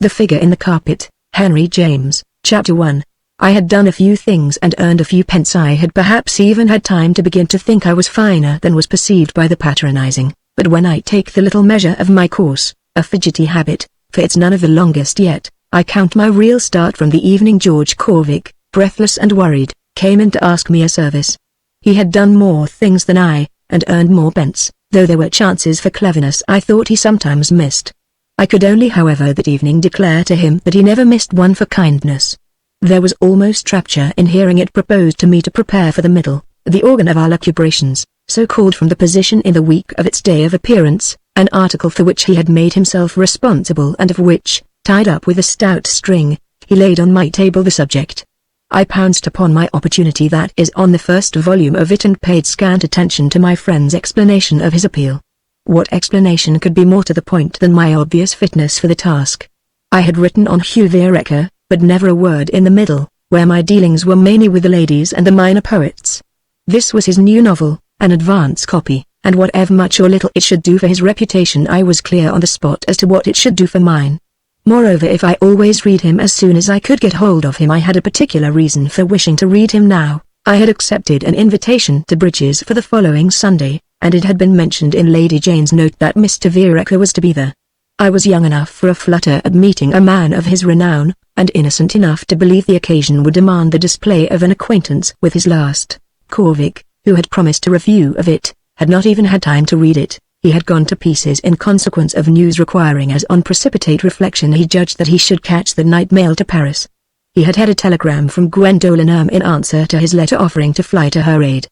The Figure in the Carpet, Henry James, Chapter 1. I had done a few things and earned a few pence. I had perhaps even had time to begin to think I was finer than was perceived by the patronizing, but when I take the little measure of my course, a fidgety habit, for it's none of the longest yet, I count my real start from the evening George Corvick, breathless and worried, came in to ask me a service. He had done more things than I, and earned more pence, though there were chances for cleverness I thought he sometimes missed. I could only however that evening declare to him that he never missed one for kindness. There was almost rapture in hearing it proposed to me to prepare for the middle, the organ of our lucubrations, so called from the position in the week of its day of appearance, an article for which he had made himself responsible and of which, tied up with a stout string, he laid on my table the subject. I pounced upon my opportunity, that is on the first volume of it, and paid scant attention to my friend's explanation of his appeal. What explanation could be more to the point than my obvious fitness for the task? I had written on Hugh Vereker, but never a word in the middle, where my dealings were mainly with the ladies and the minor poets. This was his new novel, an advance copy, and whatever much or little it should do for his reputation, I was clear on the spot as to what it should do for mine. Moreover, if I always read him as soon as I could get hold of him, I had a particular reason for wishing to read him now. I had accepted an invitation to Bridges for the following Sunday, and it had been mentioned in Lady Jane's note that Mr. Vereker was to be there. I was young enough for a flutter at meeting a man of his renown, and innocent enough to believe the occasion would demand the display of an acquaintance with his last. Corvick, who had promised a review of it, had not even had time to read it. He had gone to pieces in consequence of news requiring, as on precipitate reflection he judged that he should catch the night mail to Paris. He had had a telegram from Gwendolen in answer to his letter offering to fly to her aid.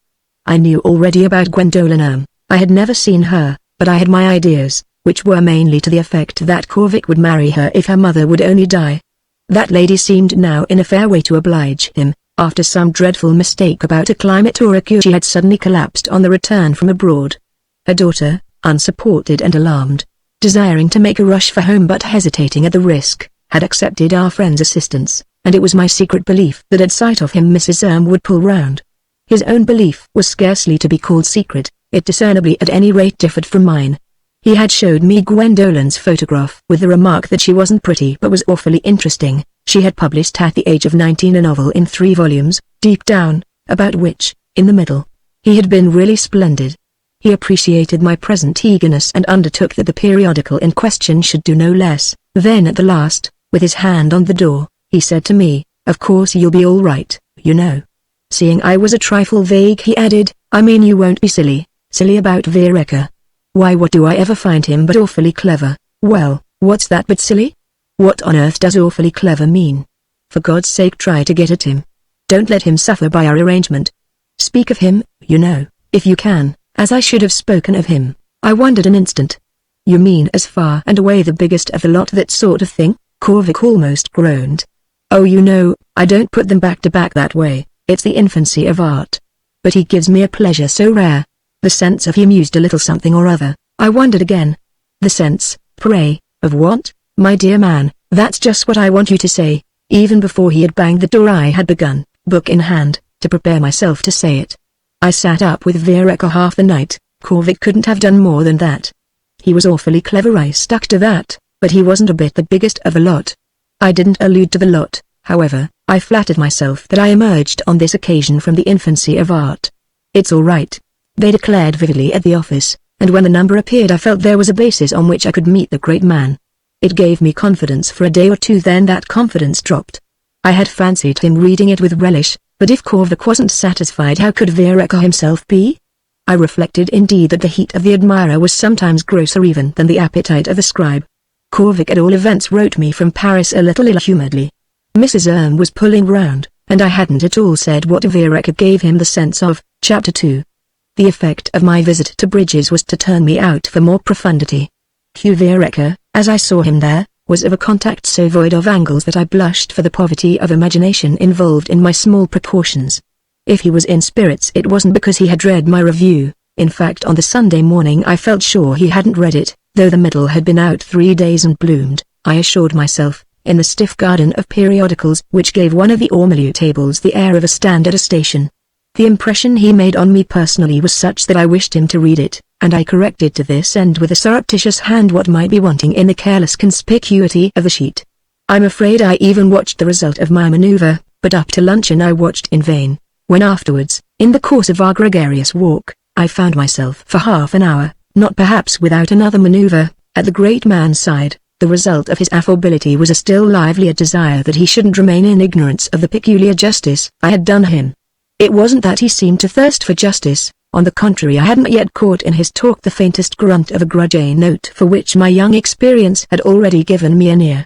I knew already about Gwendolen. I had never seen her, but I had my ideas, which were mainly to the effect that Corvick would marry her if her mother would only die. That lady seemed now in a fair way to oblige him. After some dreadful mistake about a climate or a cure, she had suddenly collapsed on the return from abroad. Her daughter, unsupported and alarmed, desiring to make a rush for home but hesitating at the risk, had accepted our friend's assistance, and it was my secret belief that at sight of him Mrs. would pull round. His own belief was scarcely to be called secret, it discernibly at any rate differed from mine. He had showed me Gwendolen's photograph with the remark that she wasn't pretty but was awfully interesting. She had published at the age of 19 a novel in 3 volumes, Deep Down, about which, in the middle, he had been really splendid. He appreciated my present eagerness and undertook that the periodical in question should do no less. Then at the last, with his hand on the door, he said to me, "Of course you'll be all right, you know." Seeing I was a trifle vague, he added, "I mean you won't be silly about Vereker." "Why, what do I ever find him but awfully clever?" "Well, what's that but silly? What on earth does awfully clever mean? For God's sake try to get at him. Don't let him suffer by our arrangement. Speak of him, you know, if you can, as I should have spoken of him." I wondered an instant. "You mean as far and away the biggest of the lot, that sort of thing?" Corvick almost groaned. "Oh, you know, I don't put them back to back that way, it's the infancy of art. But he gives me a pleasure so rare. The sense of he mused a little something or other." I wondered again. "The sense, pray, of what, my dear man?" "That's just what I want you to say." Even before he had banged the door I had begun, book in hand, to prepare myself to say it. I sat up with Vereker half the night. Corvick couldn't have done more than that. He was awfully clever, I stuck to that, but he wasn't a bit the biggest of the lot. I didn't allude to the lot, however. I flattered myself that I emerged on this occasion from the infancy of art. "It's all right," they declared vividly at the office, and when the number appeared I felt there was a basis on which I could meet the great man. It gave me confidence for a day or two, then that confidence dropped. I had fancied him reading it with relish, but if Corvick wasn't satisfied, how could Vereker himself be? I reflected indeed that the heat of the admirer was sometimes grosser even than the appetite of the scribe. Corvick at all events wrote me from Paris a little ill-humouredly. Mrs. was pulling round, and I hadn't at all said what Vereker gave him the sense of. Chapter 2. The effect of my visit to Bridges was to turn me out for more profundity. Hugh Vereker, as I saw him there, was of a contact so void of angles that I blushed for the poverty of imagination involved in my small precautions. If he was in spirits, it wasn't because he had read my review. In fact, on the Sunday morning I felt sure he hadn't read it, though the middle had been out 3 days and bloomed, I assured myself, in the stiff garden of periodicals which gave one of the ormolu tables the air of a stand at a station. The impression he made on me personally was such that I wished him to read it, and I corrected to this end with a surreptitious hand what might be wanting in the careless conspicuity of the sheet. I'm afraid I even watched the result of my maneuver, but up to luncheon I watched in vain. When afterwards, in the course of our gregarious walk, I found myself for half an hour, not perhaps without another maneuver, at the great man's side, the result of his affability was a still livelier desire that he shouldn't remain in ignorance of the peculiar justice I had done him. It wasn't that he seemed to thirst for justice, on the contrary, I hadn't yet caught in his talk the faintest grunt of a grudging note for which my young experience had already given me an ear.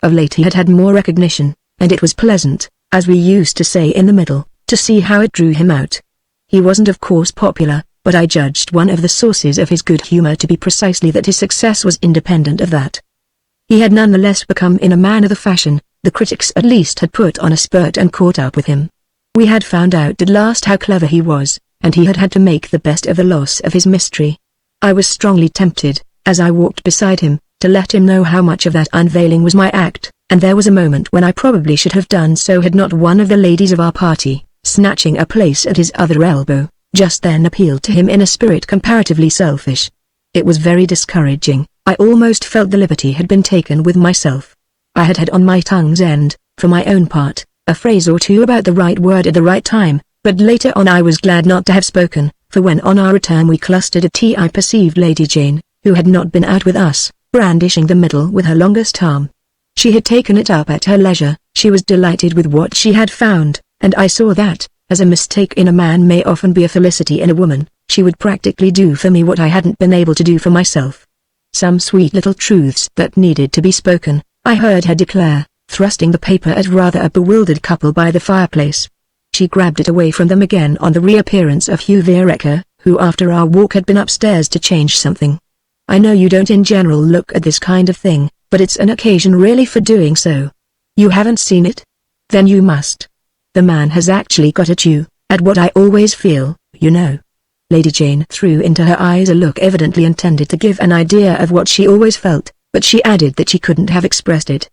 Of late he had had more recognition, and it was pleasant, as we used to say in the middle, to see how it drew him out. He wasn't of course popular, but I judged one of the sources of his good humor to be precisely that his success was independent of that. He had none the less become in a man of the fashion, the critics at least had put on a spurt and caught up with him. We had found out at last how clever he was, and he had had to make the best of the loss of his mystery. I was strongly tempted, as I walked beside him, to let him know how much of that unveiling was my act, and there was a moment when I probably should have done so had not one of the ladies of our party, snatching a place at his other elbow, just then appealed to him in a spirit comparatively selfish. It was very discouraging. I almost felt the liberty had been taken with myself. I had had on my tongue's end, for my own part, a phrase or two about the right word at the right time, but later on I was glad not to have spoken, for when on our return we clustered at tea I perceived Lady Jane, who had not been out with us, brandishing the middle with her longest arm. She had taken it up at her leisure, she was delighted with what she had found, and I saw that, as a mistake in a man may often be a felicity in a woman, she would practically do for me what I hadn't been able to do for myself. Some sweet little truths that needed to be spoken, I heard her declare, thrusting the paper at rather a bewildered couple by the fireplace. She grabbed it away from them again on the reappearance of Hugh Vereker, who after our walk had been upstairs to change something. I know you don't in general look at this kind of thing, but it's an occasion really for doing so. You haven't seen it? Then you must. The man has actually got at you, at what I always feel, you know. Lady Jane threw into her eyes a look evidently intended to give an idea of what she always felt, but she added that she couldn't have expressed it.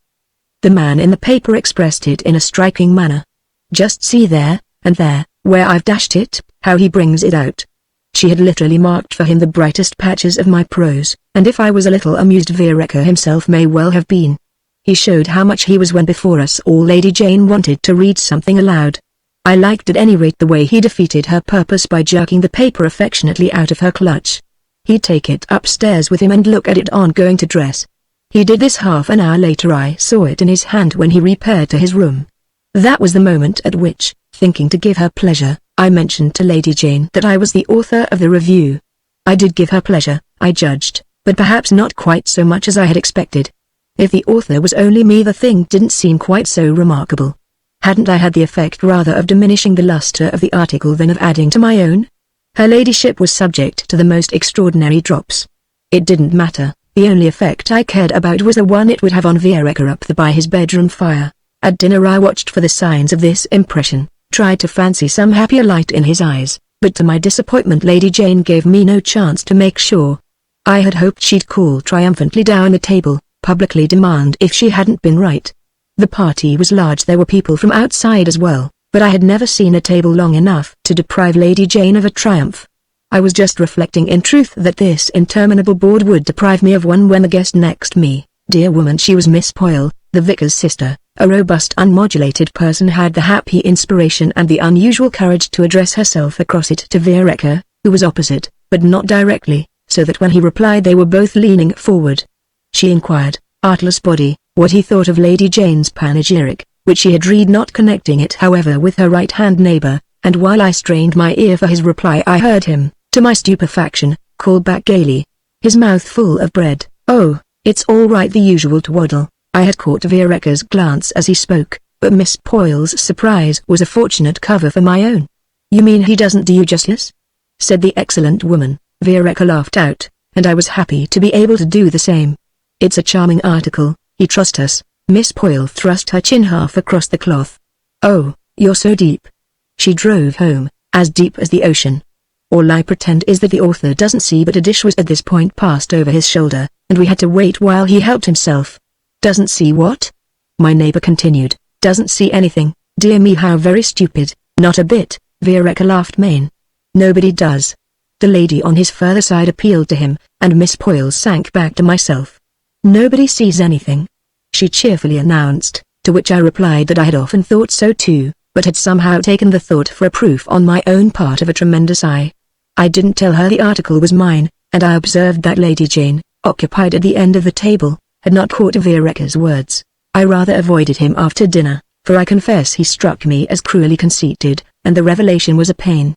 The man in the paper expressed it in a striking manner. Just see there, and there, where I've dashed it, how he brings it out. She had literally marked for him the brightest patches of my prose, and if I was a little amused Vereker himself may well have been. He showed how much he was when before us all Lady Jane wanted to read something aloud. I liked at any rate the way he defeated her purpose by jerking the paper affectionately out of her clutch. He'd take it upstairs with him and look at it on going to dress. He did this half an hour later. I saw it in his hand when he repaired to his room. That was the moment at which, thinking to give her pleasure, I mentioned to Lady Jane that I was the author of the review. I did give her pleasure, I judged, but perhaps not quite so much as I had expected. If the author was only me the thing didn't seem quite so remarkable. Hadn't I had the effect rather of diminishing the luster of the article than of adding to my own? Her ladyship was subject to the most extraordinary drops. It didn't matter, the only effect I cared about was the one it would have on Vereker up there by his bedroom fire. At dinner I watched for the signs of this impression, tried to fancy some happier light in his eyes, but to my disappointment Lady Jane gave me no chance to make sure. I had hoped she'd call triumphantly down the table, publicly demand if she hadn't been right. The party was large, there were people from outside as well, but I had never seen a table long enough to deprive Lady Jane of a triumph. I was just reflecting in truth that this interminable board would deprive me of one when the guest next me, dear woman she was Miss Poyle, the vicar's sister, a robust unmodulated person, had the happy inspiration and the unusual courage to address herself across it to Vereker, who was opposite, but not directly, so that when he replied they were both leaning forward. She inquired, artless body, what he thought of Lady Jane's panegyric, which she had read, not connecting it however with her right-hand neighbour, and while I strained my ear for his reply I heard him, to my stupefaction, call back gaily, his mouth full of bread, "Oh, it's all right, the usual twaddle." I had caught Vereker's glance as he spoke, but Miss Poyle's surprise was a fortunate cover for my own. "You mean he doesn't do you justice?" said the excellent woman. Vereker laughed out, and I was happy to be able to do the same. "It's a charming article, he trusts us." Miss Poyle thrust her chin half across the cloth. "Oh, you're so deep." She drove home, as deep as the ocean. All I pretend is that the author doesn't see, but a dish was at this point passed over his shoulder, and we had to wait while he helped himself. "Doesn't see what?" my neighbor continued. "Doesn't see anything, dear me, how very stupid." "Not a bit," Vereker laughed main. "Nobody does." The lady on his further side appealed to him, and Miss Poyle sank back to myself. "Nobody sees anything." she cheerfully announced, to which I replied that I had often thought so too, but had somehow taken the thought for a proof on my own part of a tremendous eye. I didn't tell her the article was mine, and I observed that Lady Jane, occupied at the end of the table, had not caught Vereker's words. I rather avoided him after dinner, for I confess he struck me as cruelly conceited, and the revelation was a pain.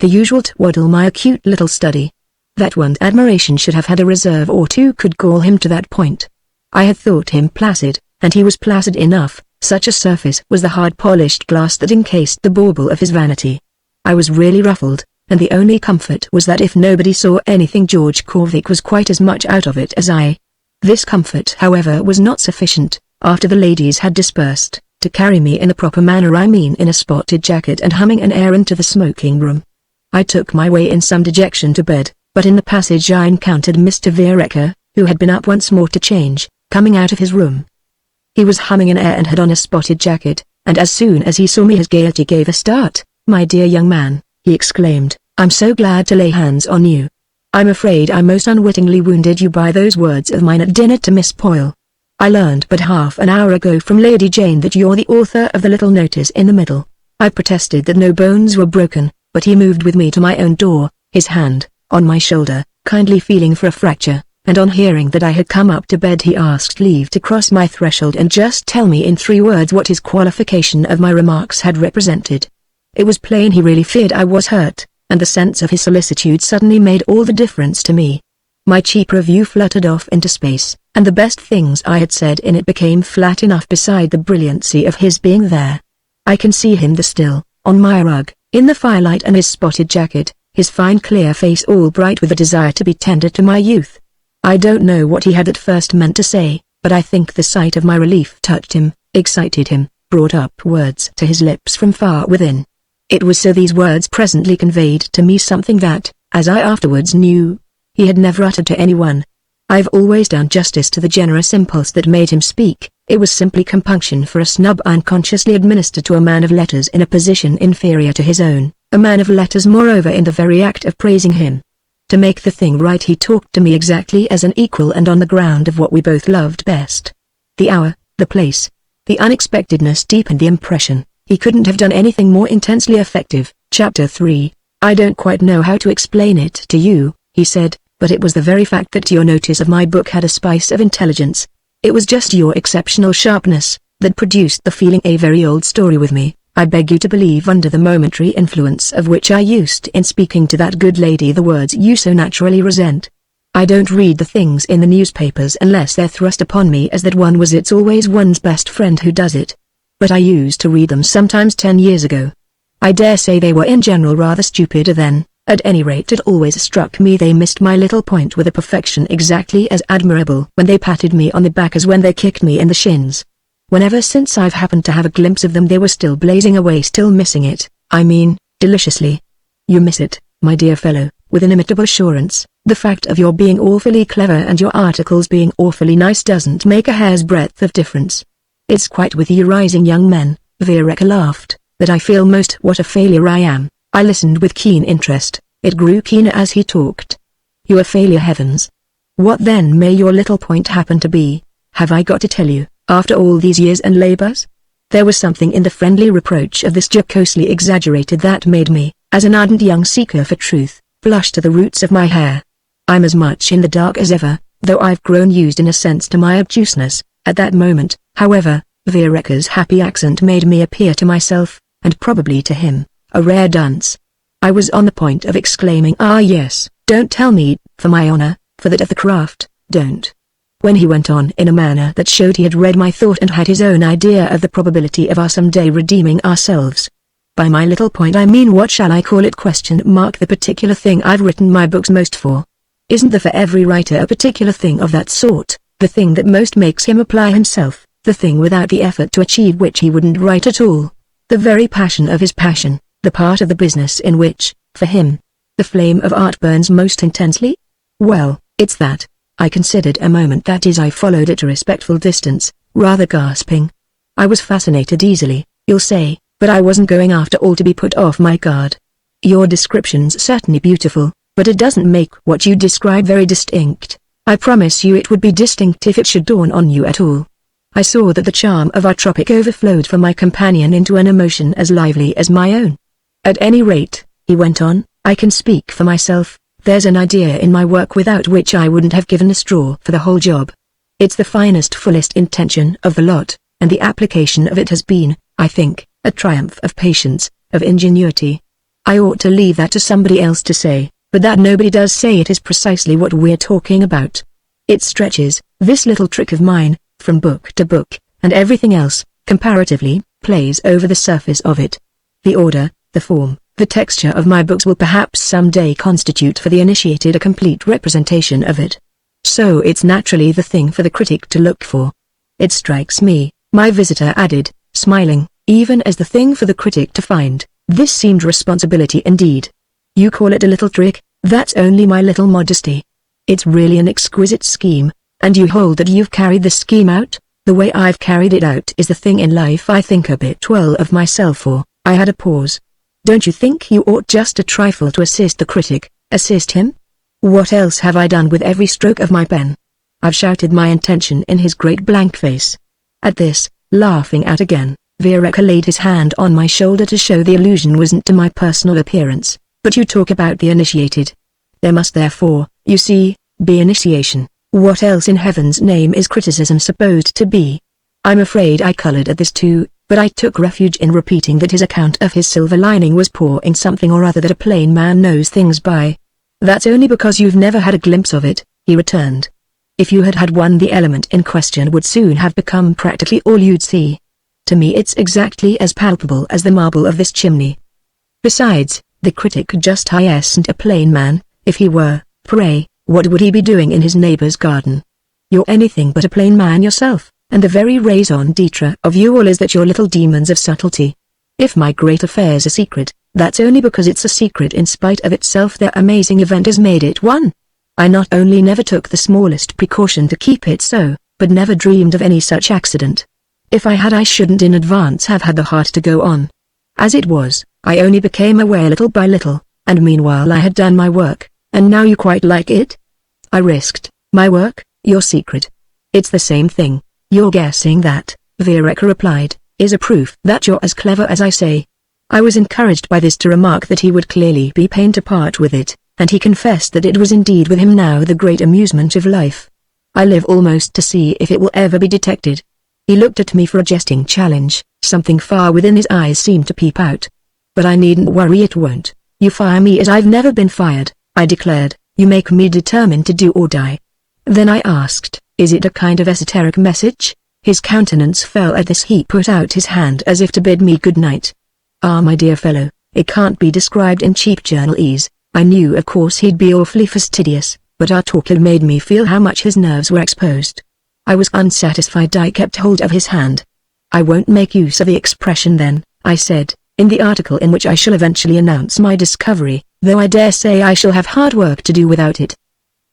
The usual twaddle, my acute little study. That one's admiration should have had a reserve or two could call him to that point. I had thought him placid, and he was placid enough. Such a surface was the hard-polished glass that encased the bauble of his vanity. I was really ruffled, and the only comfort was that if nobody saw anything, George Corvick was quite as much out of it as I. This comfort, however, was not sufficient, after the ladies had dispersed, to carry me in the proper manner, I mean in a spotted jacket and humming an air into the smoking room. I took my way in some dejection to bed, but in the passage I encountered Mr. Vereker, who had been up once more to change, coming out of his room. He was humming an air and had on a spotted jacket, and as soon as he saw me his gaiety gave a start. "My dear young man," he exclaimed, "I'm so glad to lay hands on you. I'm afraid I most unwittingly wounded you by those words of mine at dinner to Miss Poyle. I learned but half an hour ago from Lady Jane that you're the author of the little notice in the middle." I protested that no bones were broken, but he moved with me to my own door, his hand on my shoulder, kindly feeling for a fracture, and on hearing that I had come up to bed he asked leave to cross my threshold and just tell me in 3 words what his qualification of my remarks had represented. It was plain he really feared I was hurt, and the sense of his solicitude suddenly made all the difference to me. My cheap review fluttered off into space, and the best things I had said in it became flat enough beside the brilliancy of his being there. I can see him still, on my rug, in the firelight, and his spotted jacket, his fine clear face all bright with a desire to be tender to my youth. I don't know what he had at first meant to say, but I think the sight of my relief touched him, excited him, brought up words to his lips from far within. It was so these words presently conveyed to me something that, as I afterwards knew, he had never uttered to anyone. I've always done justice to the generous impulse that made him speak. It was simply compunction for a snub unconsciously administered to a man of letters in a position inferior to his own, a man of letters moreover in the very act of praising him. To make the thing right he talked to me exactly as an equal and on the ground of what we both loved best. The hour, the place, the unexpectedness deepened the impression. He couldn't have done anything more intensely effective. Chapter 3. "I don't quite know how to explain it to you," he said, "but it was the very fact that your notice of my book had a spice of intelligence. It was just your exceptional sharpness that produced the feeling a very old story with me. I beg you to believe under the momentary influence of which I used in speaking to that good lady the words you so naturally resent. I don't read the things in the newspapers unless they're thrust upon me as that one was it's always one's best friend who does it. But I used to read them sometimes 10 years ago. I dare say they were in general rather stupider then. At any rate it always struck me they missed my little point with a perfection exactly as admirable when they patted me on the back as when they kicked me in the shins. Whenever since I've happened to have a glimpse of them they were still blazing away, still missing it, I mean, deliciously. You miss it, my dear fellow, with inimitable assurance. The fact of your being awfully clever and your articles being awfully nice doesn't make a hair's breadth of difference. It's quite with you rising young men," Vereker laughed, "that I feel most what a failure I am." I listened with keen interest. It grew keener as he talked. "You a failure, heavens! What then may your little point happen to be? Have I got to tell you, after all these years and labors?" There was something in the friendly reproach of this jocosely exaggerated that made me, as an ardent young seeker for truth, blush to the roots of my hair. I'm as much in the dark as ever, though I've grown used in a sense to my obtuseness. At that moment, however, Vereker's happy accent made me appear to myself, and probably to him, a rare dunce. I was on the point of exclaiming, "Ah yes, don't tell me, for my honor, for that of the craft, don't," when he went on in a manner that showed he had read my thought and had his own idea of the probability of our some day redeeming ourselves. "By my little point I mean what shall I call it ? The particular thing I've written my books most for. Isn't there for every writer a particular thing of that sort, the thing that most makes him apply himself, the thing without the effort to achieve which he wouldn't write at all, the very passion of his passion, the part of the business in which, for him, the flame of art burns most intensely? Well, it's that." I considered a moment, that is I followed at a respectful distance, rather gasping. I was fascinated easily, you'll say, but I wasn't going after all to be put off my guard. "Your description's certainly beautiful, but it doesn't make what you describe very distinct. I promise you it would be distinct if it should dawn on you at all. I saw that the charm of our tropic overflowed from my companion into an emotion as lively as my own. At any rate, he went on, I can speak for myself, there's an idea in my work without which I wouldn't have given a straw for the whole job. It's the finest, fullest intention of the lot, and the application of it has been, I think, a triumph of patience, of ingenuity. I ought to leave that to somebody else to say, but that nobody does say it is precisely what we're talking about. It stretches, this little trick of mine, from book to book, and everything else, comparatively, plays over the surface of it. The order, the form, the texture of my books will perhaps someday constitute for the initiated a complete representation of it. So it's naturally the thing for the critic to look for. It strikes me, my visitor added, smiling, even as the thing for the critic to find, this seemed responsibility indeed. You call it a little trick, that's only my little modesty. It's really an exquisite scheme, and you hold that you've carried the scheme out? The way I've carried it out is the thing in life I think a bit well of myself for. I had a pause. Don't you think you ought just a trifle to assist the critic, assist him? What else have I done with every stroke of my pen? I've shouted my intention in his great blank face. At this, laughing out again, Vireka laid his hand on my shoulder to show the allusion wasn't to my personal appearance, but you talk about the initiated. There must therefore, you see, be initiation. What else in heaven's name is criticism supposed to be? I'm afraid I colored at this too, but I took refuge in repeating that his account of his silver lining was poor in something or other that a plain man knows things by. That's only because you've never had a glimpse of it, he returned. If you had had one, the element in question would soon have become practically all you'd see. To me it's exactly as palpable as the marble of this chimney. Besides, the critic just isn't a plain man. If he were, pray, what would he be doing in his neighbor's garden? You're anything but a plain man yourself, and the very raison d'etre of you all is that you're little demons of subtlety. If my great affair's a secret, that's only because it's a secret in spite of itself. Their amazing event has made it one. I not only never took the smallest precaution to keep it so, but never dreamed of any such accident. If I had, I shouldn't in advance have had the heart to go on. As it was, I only became aware little by little, and meanwhile I had done my work, and now you quite like it? I risked, my work, your secret. It's the same thing. Your guessing that, Vireka replied, is a proof that you're as clever as I say. I was encouraged by this to remark that he would clearly be pained to part with it, and he confessed that it was indeed with him now the great amusement of life. I live almost to see if it will ever be detected. He looked at me for a jesting challenge, something far within his eyes seemed to peep out. But I needn't worry, it won't. You fire me as I've never been fired, I declared, you make me determined to do or die. Then I asked, is it a kind of esoteric message? His countenance fell at this. He put out his hand as if to bid me good night. Ah, my dear fellow, it can't be described in cheap journalese. I knew of course he'd be awfully fastidious, but our talk had made me feel how much his nerves were exposed. I was unsatisfied. I kept hold of his hand. I won't make use of the expression then, I said, in the article in which I shall eventually announce my discovery, though I dare say I shall have hard work to do without it.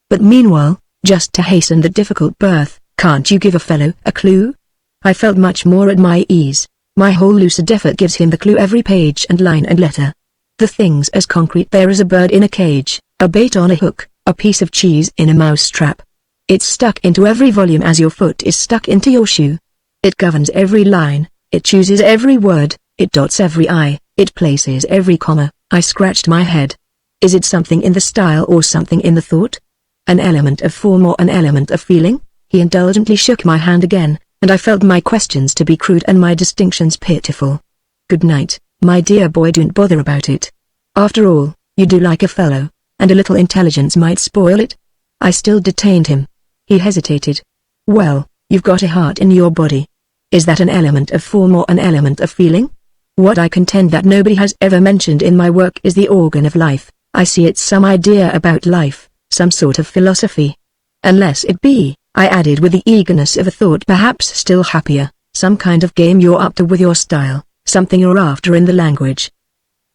But meanwhile, just to hasten the difficult birth, can't you give a fellow a clue? I felt much more at my ease. My whole lucid effort gives him the clue every page and line and letter. The thing's as concrete there as a bird in a cage, a bait on a hook, a piece of cheese in a mouse trap. It's stuck into every volume as your foot is stuck into your shoe. It governs every line, it chooses every word, it dots every I, it places every comma. I scratched my head. Is it something in the style or something in the thought? An element of form or an element of feeling? He indulgently shook my hand again, and I felt my questions to be crude and my distinctions pitiful. Good night, my dear boy, don't bother about it. After all, you do like a fellow, and a little intelligence might spoil it. I still detained him. He hesitated. Well, you've got a heart in your body. Is that an element of form or an element of feeling? What I contend that nobody has ever mentioned in my work is the organ of life. I see it's some idea about life, some sort of philosophy. Unless it be, I added with the eagerness of a thought perhaps still happier, some kind of game you're up to with your style, something you're after in the language.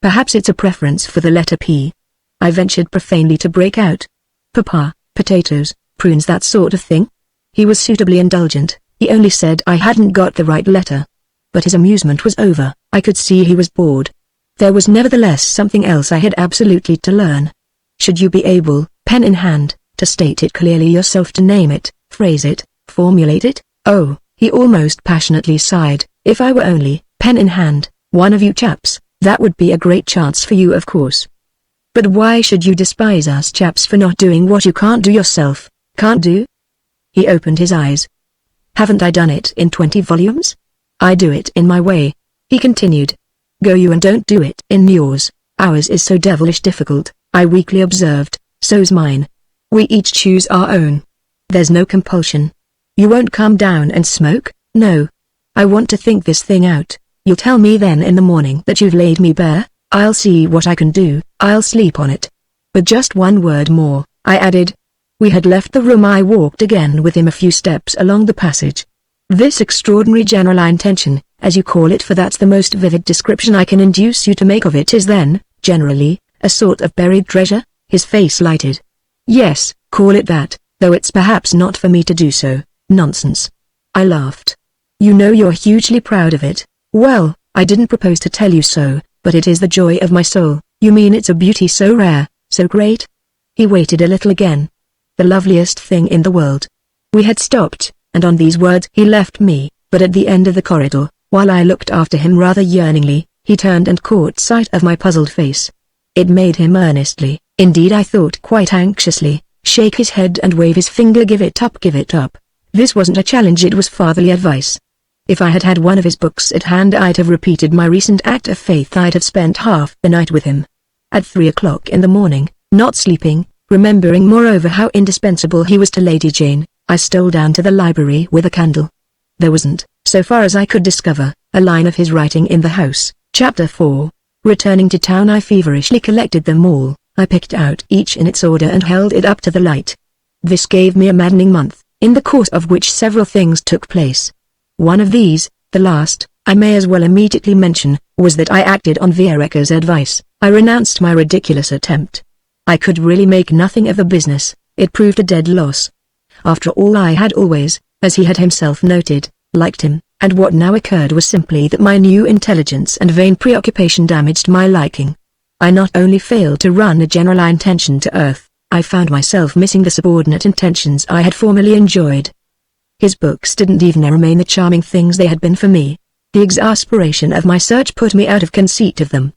Perhaps it's a preference for the letter P. I ventured profanely to break out. Papa, potatoes, prunes, that sort of thing? He was suitably indulgent, he only said I hadn't got the right letter. But his amusement was over, I could see he was bored. There was nevertheless something else I had absolutely to learn. Should you be able, pen in hand, to state it clearly yourself, to name it, phrase it, formulate it? Oh, He almost passionately sighed. If I were only, pen in hand, one of you chaps, that would be a great chance for you, of course. But why should you despise us chaps for not doing what you can't do yourself? Can't do? He opened his eyes. Haven't I done it in 20 volumes? I do it in my way, he continued. Go you and don't do it in yours. Ours is so devilish difficult, I weakly observed. So's mine. We each choose our own. There's no compulsion. You won't come down and smoke? No. I want to think this thing out. You'll tell me then in the morning that you've laid me bare? I'll see what I can do. I'll sleep on it. With just one word more, I added. We had left the room. I walked again with him a few steps along the passage. This extraordinary general intention, as you call it, for that's the most vivid description I can induce you to make of it, is then, generally, a sort of buried treasure? His face lighted. Yes, call it that, though it's perhaps not for me to do so. Nonsense. I laughed. You know you're hugely proud of it. Well, I didn't propose to tell you so, but it is the joy of my soul. You mean it's a beauty so rare, so great? He waited a little again. The loveliest thing in the world. We had stopped, and on these words he left me, but at the end of the corridor, while I looked after him rather yearningly, he turned and caught sight of my puzzled face. It made him earnestly, indeed I thought quite anxiously, shake his head and wave his finger. Give it up, give it up. This wasn't a challenge, it was fatherly advice. If I had had one of his books at hand, I'd have repeated my recent act of faith. I'd have spent half the night with him. At 3 o'clock in the morning, not sleeping, remembering moreover how indispensable he was to Lady Jane, I stole down to the library with a candle. There wasn't, so far as I could discover, a line of his writing in the house. Chapter 4. Returning to town, I feverishly collected them all. I picked out each in its order and held it up to the light. This gave me a maddening month, in the course of which several things took place. One of these, the last, I may as well immediately mention, was that I acted on Vereker's advice. I renounced my ridiculous attempt. I could really make nothing of the business. It proved a dead loss. After all, I had always, as he had himself noted, liked him, and what now occurred was simply that my new intelligence and vain preoccupation damaged my liking. I not only failed to run a general intention to earth, I found myself missing the subordinate intentions I had formerly enjoyed. His books didn't even remain the charming things they had been for me. The exasperation of my search put me out of conceit of them.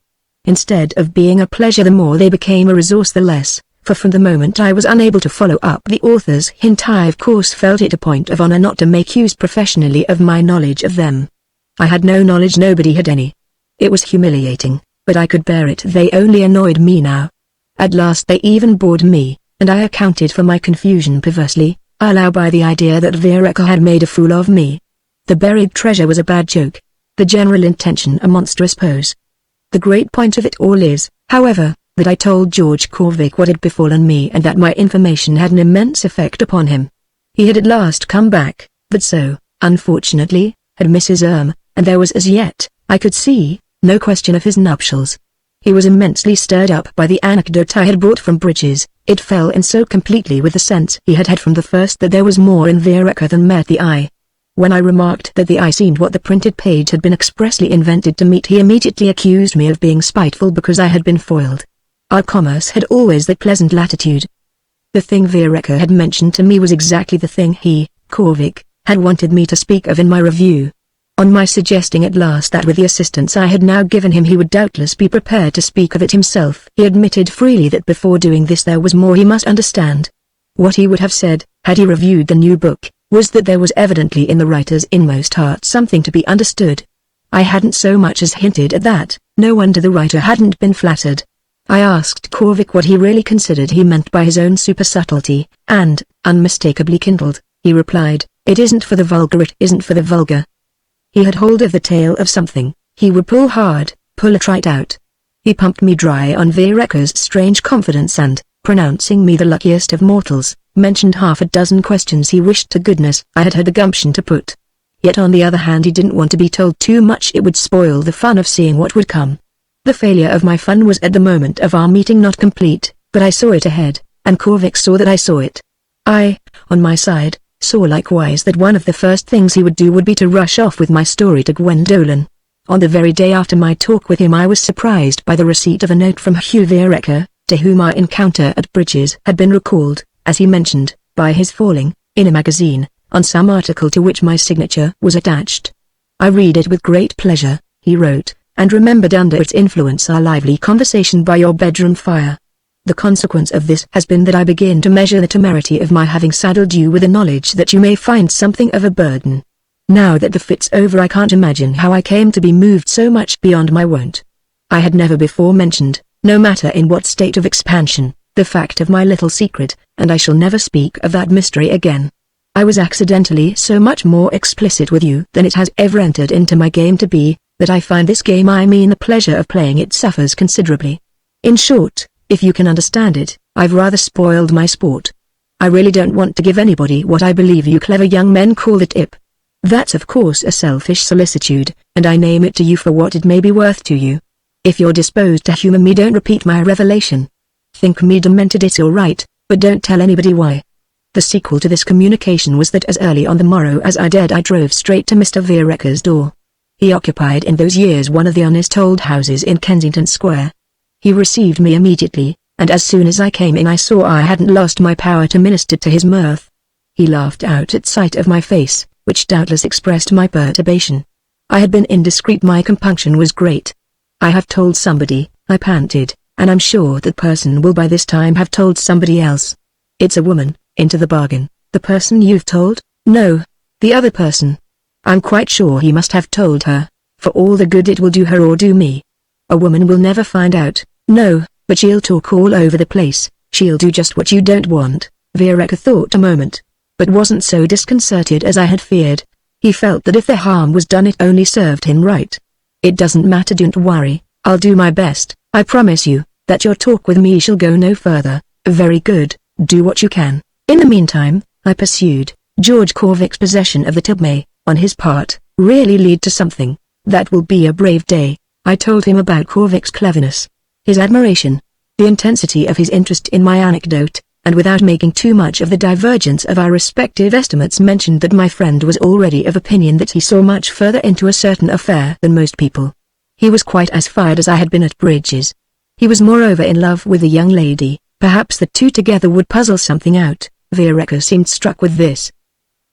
Instead of being a pleasure, the more they became a resource the less, for from the moment I was unable to follow up the author's hint, I of course felt it a point of honor not to make use professionally of my knowledge of them. I had no knowledge, nobody had any. It was humiliating, but I could bear it. They only annoyed me now. At last they even bored me, and I accounted for my confusion perversely, I allow, by the idea that Vereker had made a fool of me. The buried treasure was a bad joke. The general intention a monstrous pose. The great point of it all is, however, that I told George Corvick what had befallen me and that my information had an immense effect upon him. He had at last come back, but so, unfortunately, had Mrs. And there was as yet, I could see, no question of his nuptials. He was immensely stirred up by the anecdote I had brought from Bridges. It fell in so completely with the sense he had had from the first that there was more in Vereker than met the eye. When I remarked that the eye seemed what the printed page had been expressly invented to meet, he immediately accused me of being spiteful because I had been foiled. Our commerce had always that pleasant latitude. The thing Vereker had mentioned to me was exactly the thing he, Corvick, had wanted me to speak of in my review. On my suggesting at last that with the assistance I had now given him he would doubtless be prepared to speak of it himself, he admitted freely that before doing this there was more he must understand. What he would have said, had he reviewed the new book, was that there was evidently in the writer's inmost heart something to be understood. I hadn't so much as hinted at that. No wonder the writer hadn't been flattered. I asked Corvick what he really considered he meant by his own super subtlety, and, unmistakably kindled, he replied, "It isn't for the vulgar, it isn't for the vulgar." He had hold of the tail of something. He would pull hard, pull it right out. He pumped me dry on Vereker's strange confidence and, pronouncing me the luckiest of mortals, mentioned half a dozen questions he wished to goodness I had had the gumption to put. Yet on the other hand he didn't want to be told too much, it would spoil the fun of seeing what would come. The failure of my fun was at the moment of our meeting not complete, but I saw it ahead, and Corvick saw that I saw it. I, on my side, saw likewise that one of the first things he would do would be to rush off with my story to Gwendolen. On the very day after my talk with him I was surprised by the receipt of a note from Hugh Vereker, to whom our encounter at Bridges had been recalled, as he mentioned, by his falling, in a magazine, on some article to which my signature was attached. "I read it with great pleasure," he wrote, "and remembered under its influence our lively conversation by your bedroom fire. The consequence of this has been that I begin to measure the temerity of my having saddled you with the knowledge that you may find something of a burden. Now that the fit's over, I can't imagine how I came to be moved so much beyond my wont. I had never before mentioned, no matter in what state of expansion, the fact of my little secret, and I shall never speak of that mystery again. I was accidentally so much more explicit with you than it has ever entered into my game to be, that I find this game, I mean the pleasure of playing it, suffers considerably. In short, if you can understand it, I've rather spoiled my sport. I really don't want to give anybody what I believe you clever young men call the tip. That's of course a selfish solicitude, and I name it to you for what it may be worth to you. If you're disposed to humor me, don't repeat my revelation. Think me demented, it's all right, but don't tell anybody why." The sequel to this communication was that as early on the morrow as I dared, I drove straight to Mr. Vereker's door. He occupied in those years one of the honest old houses in Kensington Square. He received me immediately, and as soon as I came in I saw I hadn't lost my power to minister to his mirth. He laughed out at sight of my face, which doubtless expressed my perturbation. I had been indiscreet, my compunction was great. "I have told somebody," I panted, "and I'm sure that person will by this time have told somebody else." "It's a woman, into the bargain." "The person you've told?" "No, the other person. I'm quite sure he must have told her, for all the good it will do her or do me. A woman will never find out." "No, but she'll talk all over the place, she'll do just what you don't want." Vereker thought a moment, but wasn't so disconcerted as I had feared. He felt that if the harm was done it only served him right. "It doesn't matter, don't worry, I'll do my best. I promise you, that your talk with me shall go no further." "Very good, do what you can. In the meantime," I pursued, "George Corvick's possession of the tip may, on his part, really lead to something. That will be a brave day." I told him about Corvick's cleverness, his admiration, the intensity of his interest in my anecdote, and without making too much of the divergence of our respective estimates mentioned that my friend was already of opinion that he saw much further into a certain affair than most people. He was quite as fired as I had been at bridges. He was moreover in love with the young lady. Perhaps the two together would puzzle something out. Vereker seemed struck with this.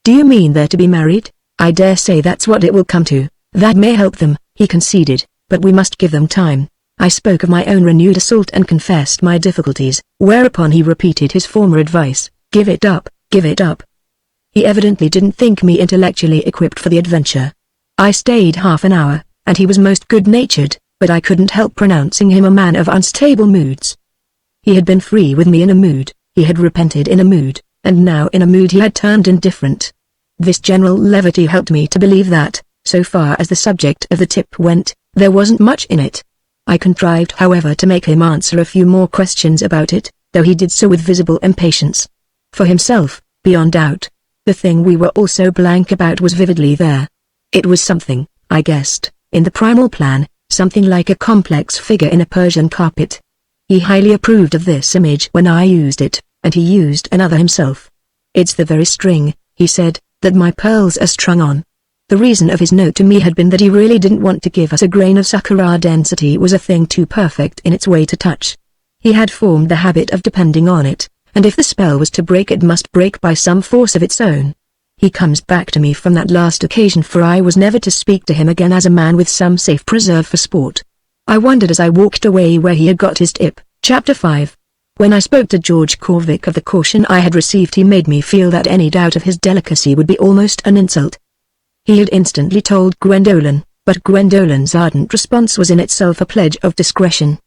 "Do you mean they're to be married?" "I dare say that's what it will come to. That may help them," he conceded, "but we must give them time." I spoke of my own renewed assault and confessed my difficulties, whereupon he repeated his former advice, "Give it up, give it up." He evidently didn't think me intellectually equipped for the adventure. I stayed half an hour, and he was most good-natured, but I couldn't help pronouncing him a man of unstable moods. He had been free with me in a mood, he had repented in a mood, and now in a mood he had turned indifferent. This general levity helped me to believe that, so far as the subject of the tip went, there wasn't much in it. I contrived however to make him answer a few more questions about it, though he did so with visible impatience. For himself, beyond doubt, the thing we were all so blank about was vividly there. It was something, I guessed, in the primal plan, something like a complex figure in a Persian carpet. He highly approved of this image when I used it, and he used another himself. "It's the very string," he said, "that my pearls are strung on." The reason of his note to me had been that he really didn't want to give us a grain of succor. Our density was a thing too perfect in its way to touch. He had formed the habit of depending on it, and if the spell was to break it must break by some force of its own. He comes back to me from that last occasion, for I was never to speak to him again as a man with some safe preserve for sport. I wondered as I walked away where he had got his tip. Chapter 5. When I spoke to George Corvick of the caution I had received, he made me feel that any doubt of his delicacy would be almost an insult. He had instantly told Gwendolen, but Gwendolen's ardent response was in itself a pledge of discretion.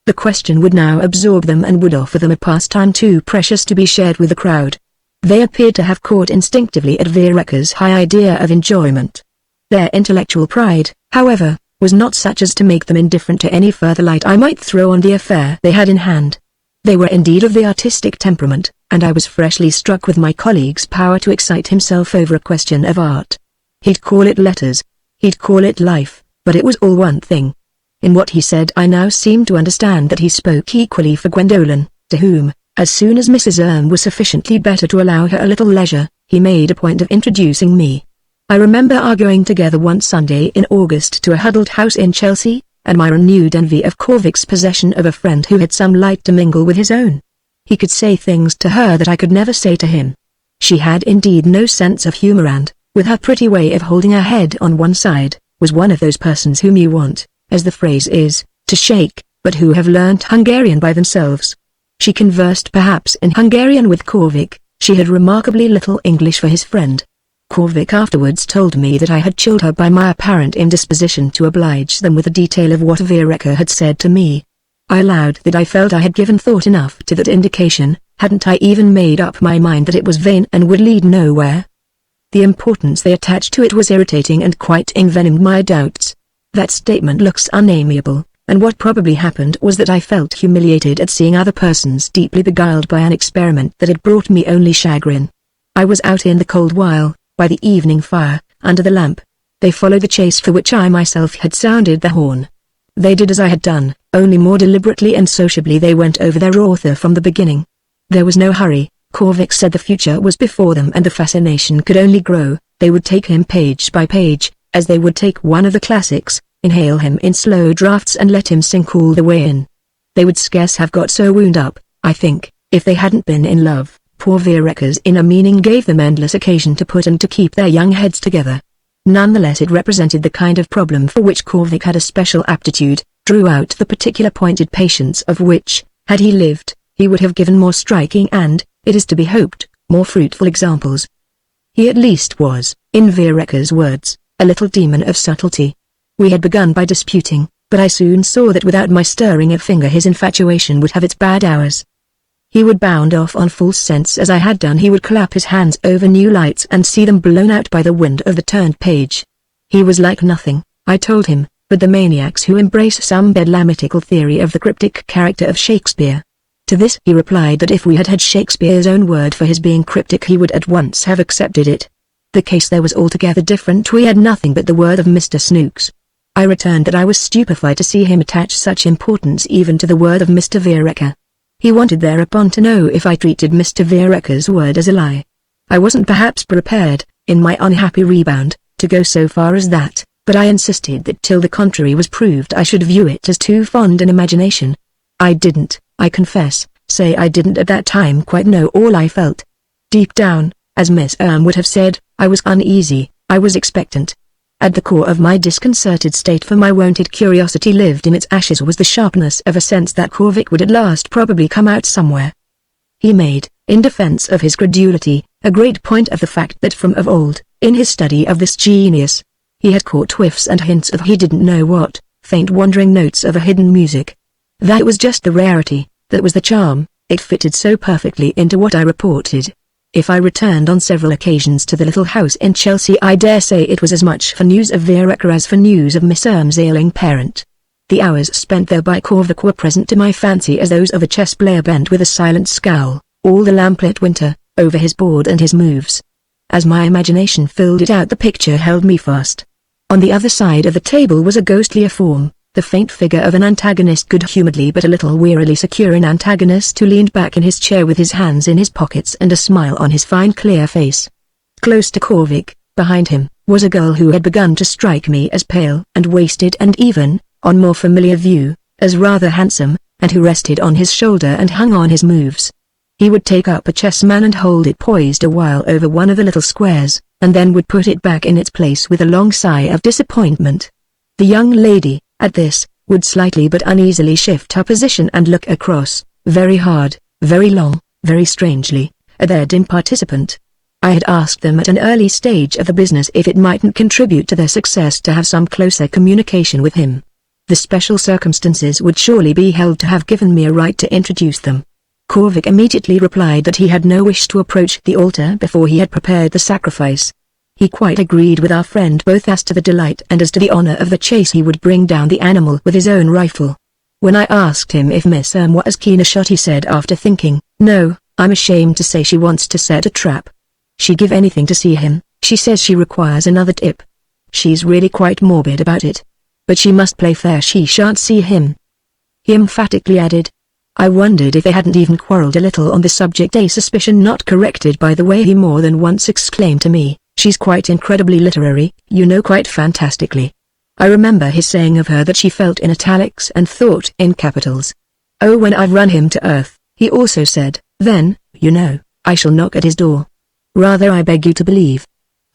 The question would now absorb them and would offer them a pastime too precious to be shared with the crowd. They appeared to have caught instinctively at Vereker's high idea of enjoyment. Their intellectual pride, however, was not such as to make them indifferent to any further light I might throw on the affair they had in hand. They were indeed of the artistic temperament, and I was freshly struck with my colleague's power to excite himself over a question of art. He'd call it letters, he'd call it life, but it was all one thing. In what he said I now seemed to understand that he spoke equally for Gwendolen, to whom, as soon as Mrs. was sufficiently better to allow her a little leisure, he made a point of introducing me. I remember our going together one Sunday in August to a huddled house in Chelsea, and my renewed envy of Corvick's possession of a friend who had some light to mingle with his own. He could say things to her that I could never say to him. She had indeed no sense of humor and, with her pretty way of holding her head on one side, was one of those persons whom you want, as the phrase is, to shake, but who have learnt Hungarian by themselves. She conversed perhaps in Hungarian with Korvik. She had remarkably little English for his friend. Korvik afterwards told me that I had chilled her by my apparent indisposition to oblige them with a detail of what Vireka had said to me. I allowed that I felt I had given thought enough to that indication. Hadn't I even made up my mind that it was vain and would lead nowhere? The importance they attached to it was irritating and quite envenomed my doubts. That statement looks unamiable, and what probably happened was that I felt humiliated at seeing other persons deeply beguiled by an experiment that had brought me only chagrin. I was out in the cold while, by the evening fire, under the lamp. They followed the chase for which I myself had sounded the horn. They did as I had done, only more deliberately and sociably they went over their author from the beginning. There was no hurry. Korvik said the future was before them and the fascination could only grow. They would take him page by page, as they would take one of the classics, inhale him in slow draughts and let him sink all the way in. They would scarce have got so wound up, I think, if they hadn't been in love. Poor Vireka's inner meaning gave them endless occasion to put and to keep their young heads together. Nonetheless it represented the kind of problem for which Korvik had a special aptitude, drew out the particular pointed patience of which, had he lived, he would have given more striking and, it is to be hoped, more fruitful examples. He at least was, in Vireka's words, a little demon of subtlety. We had begun by disputing, but I soon saw that without my stirring a finger his infatuation would have its bad hours. He would bound off on false scents as I had done. He would clap his hands over new lights and see them blown out by the wind of the turned page. He was like nothing, I told him, but the maniacs who embrace some bedlamitical theory of the cryptic character of Shakespeare. To this he replied that if we had had Shakespeare's own word for his being cryptic he would at once have accepted it. The case there was altogether different. We had nothing but the word of Mr. Snooks. I returned that I was stupefied to see him attach such importance even to the word of Mr. Vireka. He wanted thereupon to know if I treated Mr. Vireka's word as a lie. I wasn't perhaps prepared, in my unhappy rebound, to go so far as that, but I insisted that till the contrary was proved I should view it as too fond an imagination. I didn't, I confess, say I didn't at that time quite know all I felt. Deep down, as Miss would have said, I was uneasy, I was expectant. At the core of my disconcerted state for my wonted curiosity lived in its ashes was the sharpness of a sense that Korvik would at last probably come out somewhere. He made, in defense of his credulity, a great point of the fact that from of old, in his study of this genius, he had caught whiffs and hints of he didn't know what, faint wandering notes of a hidden music. That was just the rarity, that was the charm, it fitted so perfectly into what I reported. If I returned on several occasions to the little house in Chelsea I dare say it was as much for news of Vireka as for news of Miss ailing parent. The hours spent there by Korvik were present to my fancy as those of a chess player bent with a silent scowl, all the lamplit winter, over his board and his moves. As my imagination filled it out the picture held me fast. On the other side of the table was a ghostlier form, the faint figure of an antagonist, good-humouredly but a little wearily secure, an antagonist who leaned back in his chair with his hands in his pockets and a smile on his fine clear face. Close to Korvik, behind him, was a girl who had begun to strike me as pale and wasted and even, on more familiar view, as rather handsome, and who rested on his shoulder and hung on his moves. He would take up a chessman and hold it poised a while over one of the little squares, and then would put it back in its place with a long sigh of disappointment. The young lady, at this, would slightly but uneasily shift her position and look across, very hard, very long, very strangely, at their dim participant. I had asked them at an early stage of the business if it mightn't contribute to their success to have some closer communication with him. The special circumstances would surely be held to have given me a right to introduce them. Korvik immediately replied that he had no wish to approach the altar before he had prepared the sacrifice. He quite agreed with our friend both as to the delight and as to the honor of the chase. He would bring down the animal with his own rifle. When I asked him if Miss were as keen a shot, he said after thinking, "No, I'm ashamed to say she wants to set a trap. She'd give anything to see him. She says she requires another tip. She's really quite morbid about it. But she must play fair, she shan't see him." He emphatically added. I wondered if they hadn't even quarreled a little on the subject, a suspicion not corrected by the way he more than once exclaimed to me, "She's quite incredibly literary, you know, quite fantastically." I remember his saying of her that she felt in italics and thought in capitals. "Oh, when I've run him to earth," he also said, "then, you know, I shall knock at his door." Rather, I beg you to believe.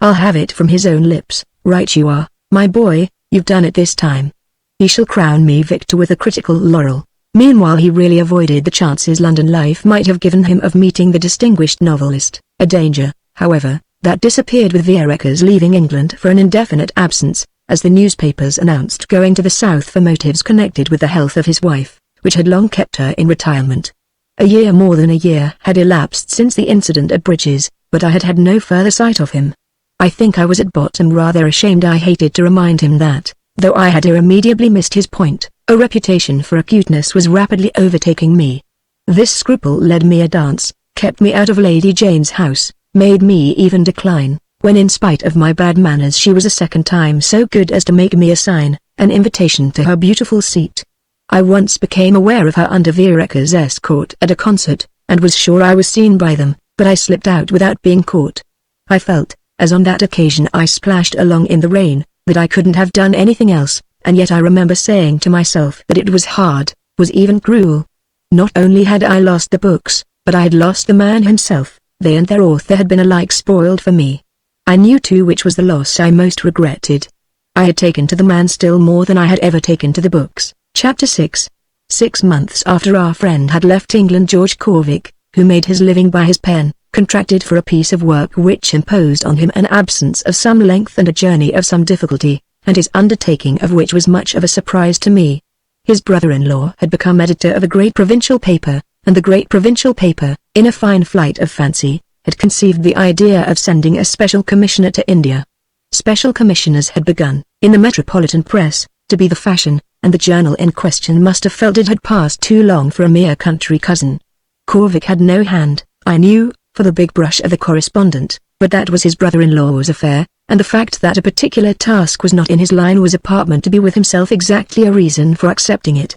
I'll have it from his own lips. Right you are, my boy, you've done it this time. He shall crown me victor with a critical laurel. Meanwhile he really avoided the chances London life might have given him of meeting the distinguished novelist, a danger, however, that disappeared with Vereker's leaving England for an indefinite absence, as the newspapers announced going to the south for motives connected with the health of his wife, which had long kept her in retirement. More than a year had elapsed since the incident at Bridges, but I had had no further sight of him. I think I was at bottom rather ashamed. I hated to remind him that, though I had irremediably missed his point, a reputation for acuteness was rapidly overtaking me. This scruple led me a dance, kept me out of Lady Jane's house, made me even decline, when in spite of my bad manners she was a second time so good as to make me a sign, an invitation to her beautiful seat. I once became aware of her under Vereker's escort at a concert, and was sure I was seen by them, but I slipped out without being caught. I felt, as on that occasion I splashed along in the rain, that I couldn't have done anything else, and yet I remember saying to myself that it was hard, was even cruel. Not only had I lost the books, but I had lost the man himself. They and their author had been alike spoiled for me. I knew too which was the loss I most regretted. I had taken to the man still more than I had ever taken to the books. Chapter 6. 6 months after our friend had left England, George Corvick, who made his living by his pen, contracted for a piece of work which imposed on him an absence of some length and a journey of some difficulty, and his undertaking of which was much of a surprise to me. His brother-in-law had become editor of a great provincial paper, and the great provincial paper, in a fine flight of fancy, had conceived the idea of sending a special commissioner to India. Special commissioners had begun, in the metropolitan press, to be the fashion, and the journal in question must have felt it had passed too long for a mere country cousin. Corvick had no hand, I knew, for the big brush of the correspondent, but that was his brother-in-law's affair, and the fact that a particular task was not in his line was apartment to be with himself exactly a reason for accepting it.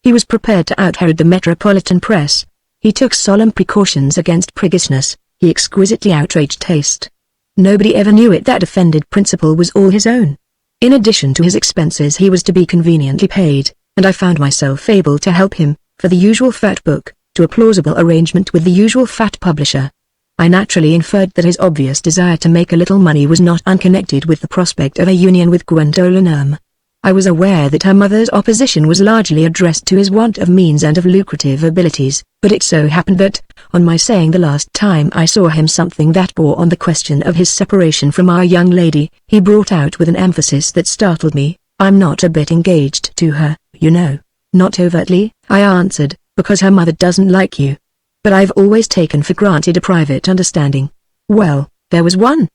He was prepared to out-Herod the metropolitan press. He took solemn precautions against priggishness. He exquisitely outraged taste. Nobody ever knew it that offended principle was all his own. In addition to his expenses he was to be conveniently paid, and I found myself able to help him, for the usual fat book, to a plausible arrangement with the usual fat publisher. I naturally inferred that his obvious desire to make a little money was not unconnected with the prospect of a union with Gwendolen Erm. I was aware that her mother's opposition was largely addressed to his want of means and of lucrative abilities, but it so happened that, on my saying the last time I saw him something that bore on the question of his separation from our young lady, he brought out with an emphasis that startled me, "I'm not a bit engaged to her, you know." "Not overtly," I answered, "because her mother doesn't like you. But I've always taken for granted a private understanding." "Well, there was one.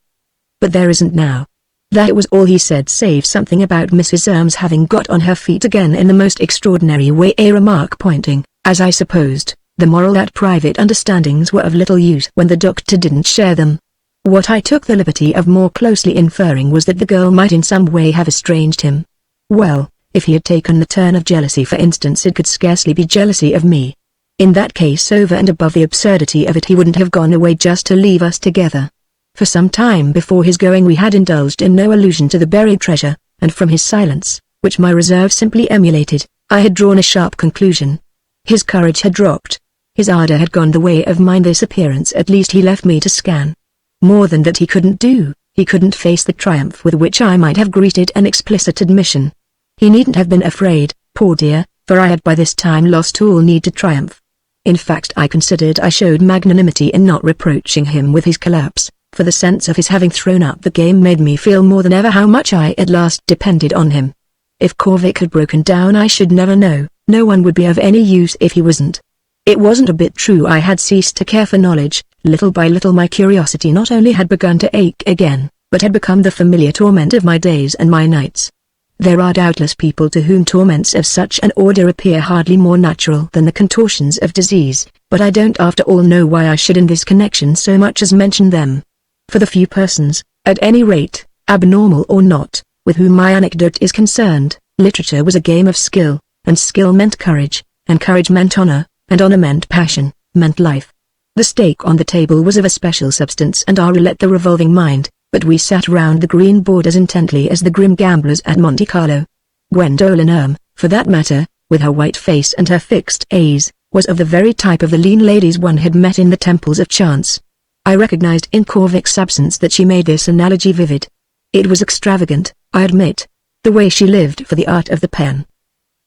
But there isn't now." That was all he said, save something about Mrs. Erm's having got on her feet again in the most extraordinary way, a remark pointing, as I supposed, the moral that private understandings were of little use when the doctor didn't share them. What I took the liberty of more closely inferring was that the girl might in some way have estranged him. Well, if he had taken the turn of jealousy for instance, it could scarcely be jealousy of me. In that case, over and above the absurdity of it, he wouldn't have gone away just to leave us together. For some time before his going we had indulged in no allusion to the buried treasure, and from his silence, which my reserve simply emulated, I had drawn a sharp conclusion. His courage had dropped. His ardor had gone the way of mine. This appearance at least he left me to scan. More than that he couldn't do. He couldn't face the triumph with which I might have greeted an explicit admission. He needn't have been afraid, poor dear, for I had by this time lost all need to triumph. In fact, I considered I showed magnanimity in not reproaching him with his collapse, for the sense of his having thrown up the game made me feel more than ever how much I at last depended on him. If Corvick had broken down I should never know. No one would be of any use if he wasn't. It wasn't a bit true I had ceased to care for knowledge. Little by little my curiosity not only had begun to ache again, but had become the familiar torment of my days and my nights. There are doubtless people to whom torments of such an order appear hardly more natural than the contortions of disease, but I don't after all know why I should in this connection so much as mention them. For the few persons, at any rate, abnormal or not, with whom my anecdote is concerned, literature was a game of skill, and skill meant courage, and courage meant honor, and honor meant passion, meant life. The stake on the table was of a special substance and our roulette the revolving mind, but we sat round the green board as intently as the grim gamblers at Monte Carlo. Gwendolen Erm, for that matter, with her white face and her fixed A's, was of the very type of the lean ladies one had met in the temples of chance. I recognized in Korvik's absence that she made this analogy vivid. It was extravagant, I admit. The way she lived for the art of the pen.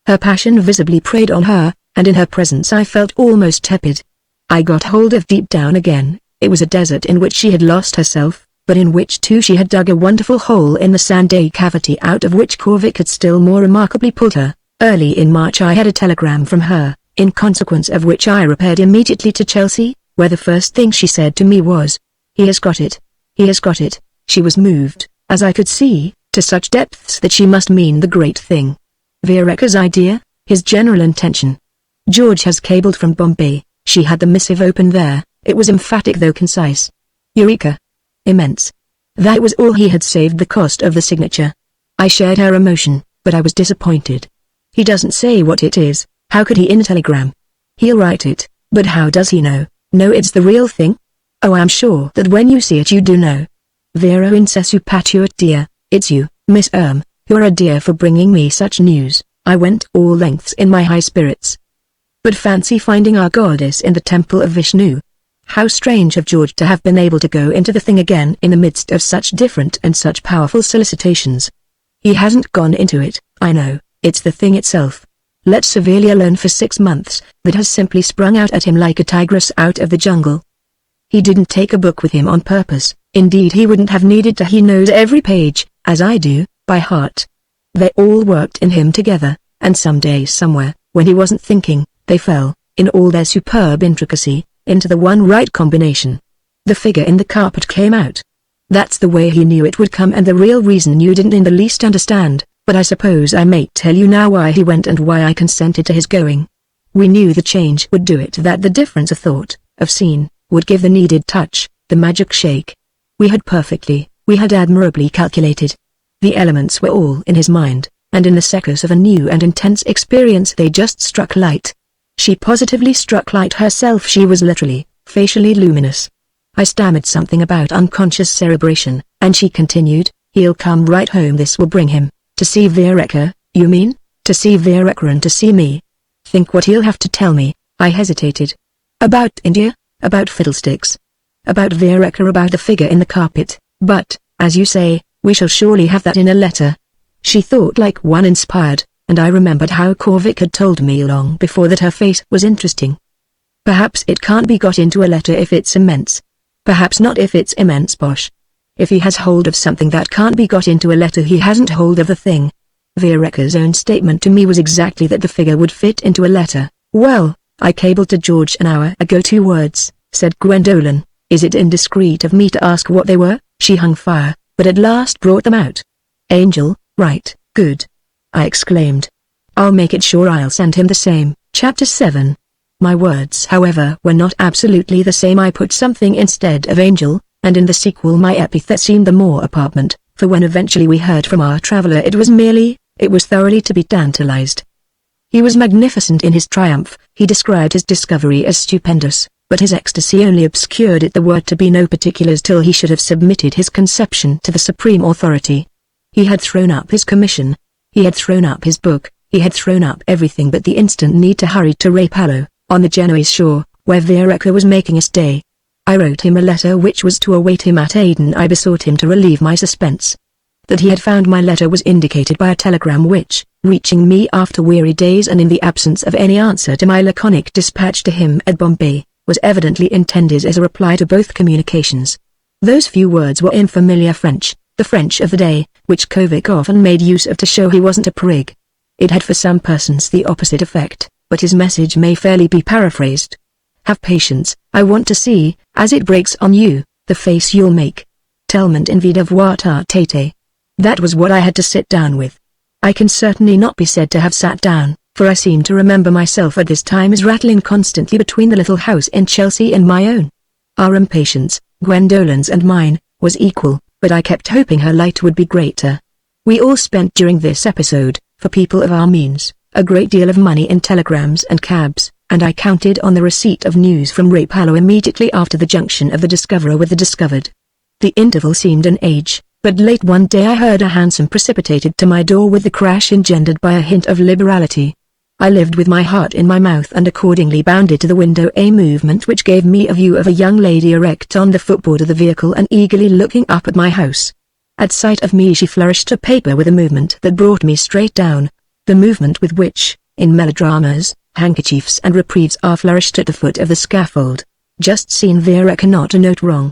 Her passion visibly preyed on her, and in her presence I felt almost tepid. I got hold of deep down again. It was a desert in which she had lost herself, but in which too she had dug a wonderful hole in the sand, a cavity out of which Korvik had still more remarkably pulled her. Early in March I had a telegram from her, in consequence of which I repaired immediately to Chelsea, where the first thing she said to me was, "He has got it. He has got it." She was moved, as I could see, to such depths that she must mean the great thing. Vereker's idea, his general intention. "George has cabled from Bombay." She had the missive open there. It was emphatic though concise. Eureka! Immense. That was all. He had saved the cost of the signature. I shared her emotion, but I was disappointed. He doesn't say what it is. How could he in a telegram? He'll write it, but how does he know it's the real thing? Oh, I'm sure that when you see it you do know. Vero incessu patuit dear, it's you, Miss who are a dear for bringing me such news. I went all lengths in my high spirits. But fancy finding our goddess in the temple of Vishnu. How strange of George to have been able to go into the thing again in the midst of such different and such powerful solicitations. He hasn't gone into it, I know, it's the thing itself. Let severely alone for 6 months, that has simply sprung out at him like a tigress out of the jungle. He didn't take a book with him on purpose, indeed he wouldn't have needed to. He knows every page, as I do, by heart. They all worked in him together, and someday somewhere, when he wasn't thinking, they fell, in all their superb intricacy, into the one right combination. The figure in the carpet came out. That's the way he knew it would come, and the real reason you didn't in the least understand, but I suppose I may tell you now why he went and why I consented to his going. We knew the change would do it, that the difference of thought, of scene, would give the needed touch, the magic shake. We had admirably calculated. The elements were all in his mind, and in the second of a new and intense experience they just struck light. She positively struck light herself. She was literally, facially luminous. I stammered something about unconscious cerebration, and she continued, "He'll come right home. This will bring him. To see Vereker, you mean? To see Vereker and to see me? Think what he'll have to tell me." I hesitated. "About India? About fiddlesticks? About Vereker? About the figure in the carpet? But, as you say, we shall surely have that in a letter." She thought like one inspired, and I remembered how Korvik had told me long before that her face was interesting. "Perhaps it can't be got into a letter if it's immense. Perhaps not if it's immense bosh. If he has hold of something that can't be got into a letter, he hasn't hold of the thing." Vereker's own statement to me was exactly that the figure would fit into a letter. "Well, I cabled to George an hour ago 2 words," said Gwendolen. "Is it indiscreet of me to ask what they were?" She hung fire, but at last brought them out. "Angel, right, good," I exclaimed. "I'll make it sure. I'll send him the same." Chapter 7. My words, however, were not absolutely the same. I put something instead of angel, and in the sequel my epithet seemed the more apartment, for when eventually we heard from our traveler it was thoroughly to be tantalized. He was magnificent in his triumph. He described his discovery as stupendous, but his ecstasy only obscured it. There were to be no particulars till he should have submitted his conception to the supreme authority. He had thrown up his commission. He had thrown up his book. He had thrown up everything but the instant need to hurry to Rapallo, on the Genoese shore, where Vereker was making a stay. I wrote him a letter which was to await him at Aden. I besought him to relieve my suspense. That he had found my letter was indicated by a telegram which, reaching me after weary days and in the absence of any answer to my laconic dispatch to him at Bombay, was evidently intended as a reply to both communications. Those few words were in familiar French, the French of the day, which Korvik often made use of to show he wasn't a prig. It had for some persons the opposite effect, but his message may fairly be paraphrased. "Have patience, I want to see, as it breaks on you, the face you'll make. Tellement envie de voir ta tête." That was what I had to sit down with. I can certainly not be said to have sat down, for I seem to remember myself at this time as rattling constantly between the little house in Chelsea and my own. Our impatience, Gwendolen's and mine, was equal, but I kept hoping her light would be greater. We all spent during this episode, for people of our means, a great deal of money in telegrams and cabs, and I counted on the receipt of news from Rapallo immediately after the junction of the discoverer with the discovered. The interval seemed an age, but late one day I heard a hansom precipitated to my door with the crash engendered by a hint of liberality. I lived with my heart in my mouth and accordingly bounded to the window, a movement which gave me a view of a young lady erect on the footboard of the vehicle and eagerly looking up at my house. At sight of me she flourished a paper with a movement that brought me straight down, the movement with which, in melodramas, handkerchiefs and reprieves are flourished at the foot of the scaffold. Just seen Vera cannot a note wrong.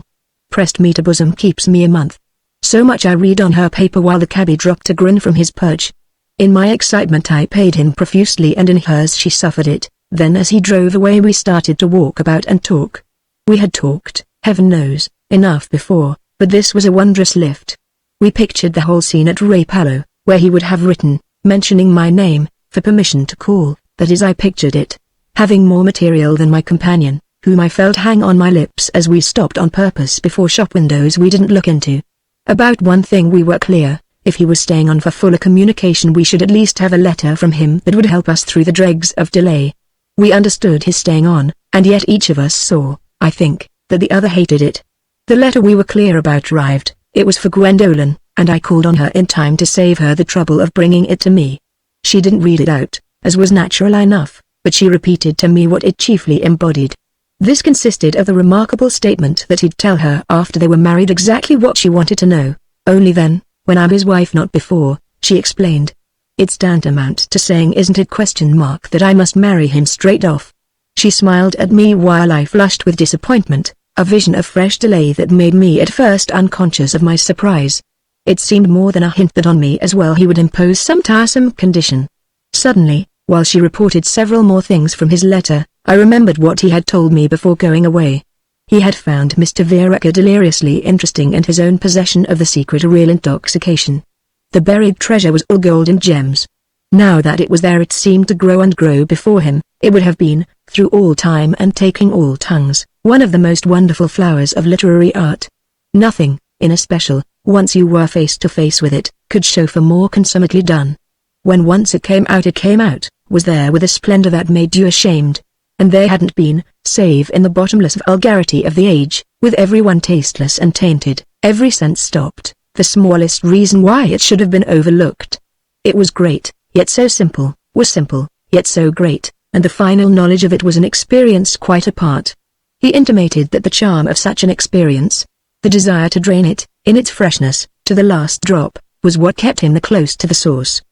Pressed me to bosom keeps me a month. So much I read on her paper while the cabby dropped a grin from his perch. In my excitement I paid him profusely and in hers she suffered it. Then as he drove away we started to walk about and talk. We had talked, heaven knows, enough before, but this was a wondrous lift. We pictured the whole scene at Rapallo, where he would have written, mentioning my name, for permission to call, that is I pictured it. Having more material than my companion, whom I felt hang on my lips as we stopped on purpose before shop windows we didn't look into. About one thing we were clear, if he was staying on for fuller communication we should at least have a letter from him that would help us through the dregs of delay. We understood his staying on, and yet each of us saw, I think, that the other hated it. The letter we were clear about arrived. It was for Gwendolen, and I called on her in time to save her the trouble of bringing it to me. She didn't read it out, as was natural enough, but she repeated to me what it chiefly embodied. This consisted of the remarkable statement that he'd tell her after they were married exactly what she wanted to know, only then, when I'm his wife not before, she explained. It's tantamount to saying isn't it ? That I must marry him straight off. She smiled at me while I flushed with disappointment, a vision of fresh delay that made me at first unconscious of my surprise. It seemed more than a hint that on me as well he would impose some tiresome condition. Suddenly, while she reported several more things from his letter, I remembered what he had told me before going away. He had found Mr. Vereker deliriously interesting and his own possession of the secret a real intoxication. The buried treasure was all gold and gems. Now that it was there it seemed to grow and grow before him. It would have been, through all time and taking all tongues, one of the most wonderful flowers of literary art. Nothing, in especial, once you were face to face with it, could show for more consummately done. When once it came out, was there with a splendor that made you ashamed. And there hadn't been, save in the bottomless vulgarity of the age, with everyone tasteless and tainted, every sense stopped, the smallest reason why it should have been overlooked. It was great, yet so simple, was simple, yet so great, and the final knowledge of it was an experience quite apart. He intimated that the charm of such an experience, the desire to drain it, in its freshness, to the last drop, was what kept him the close to the source.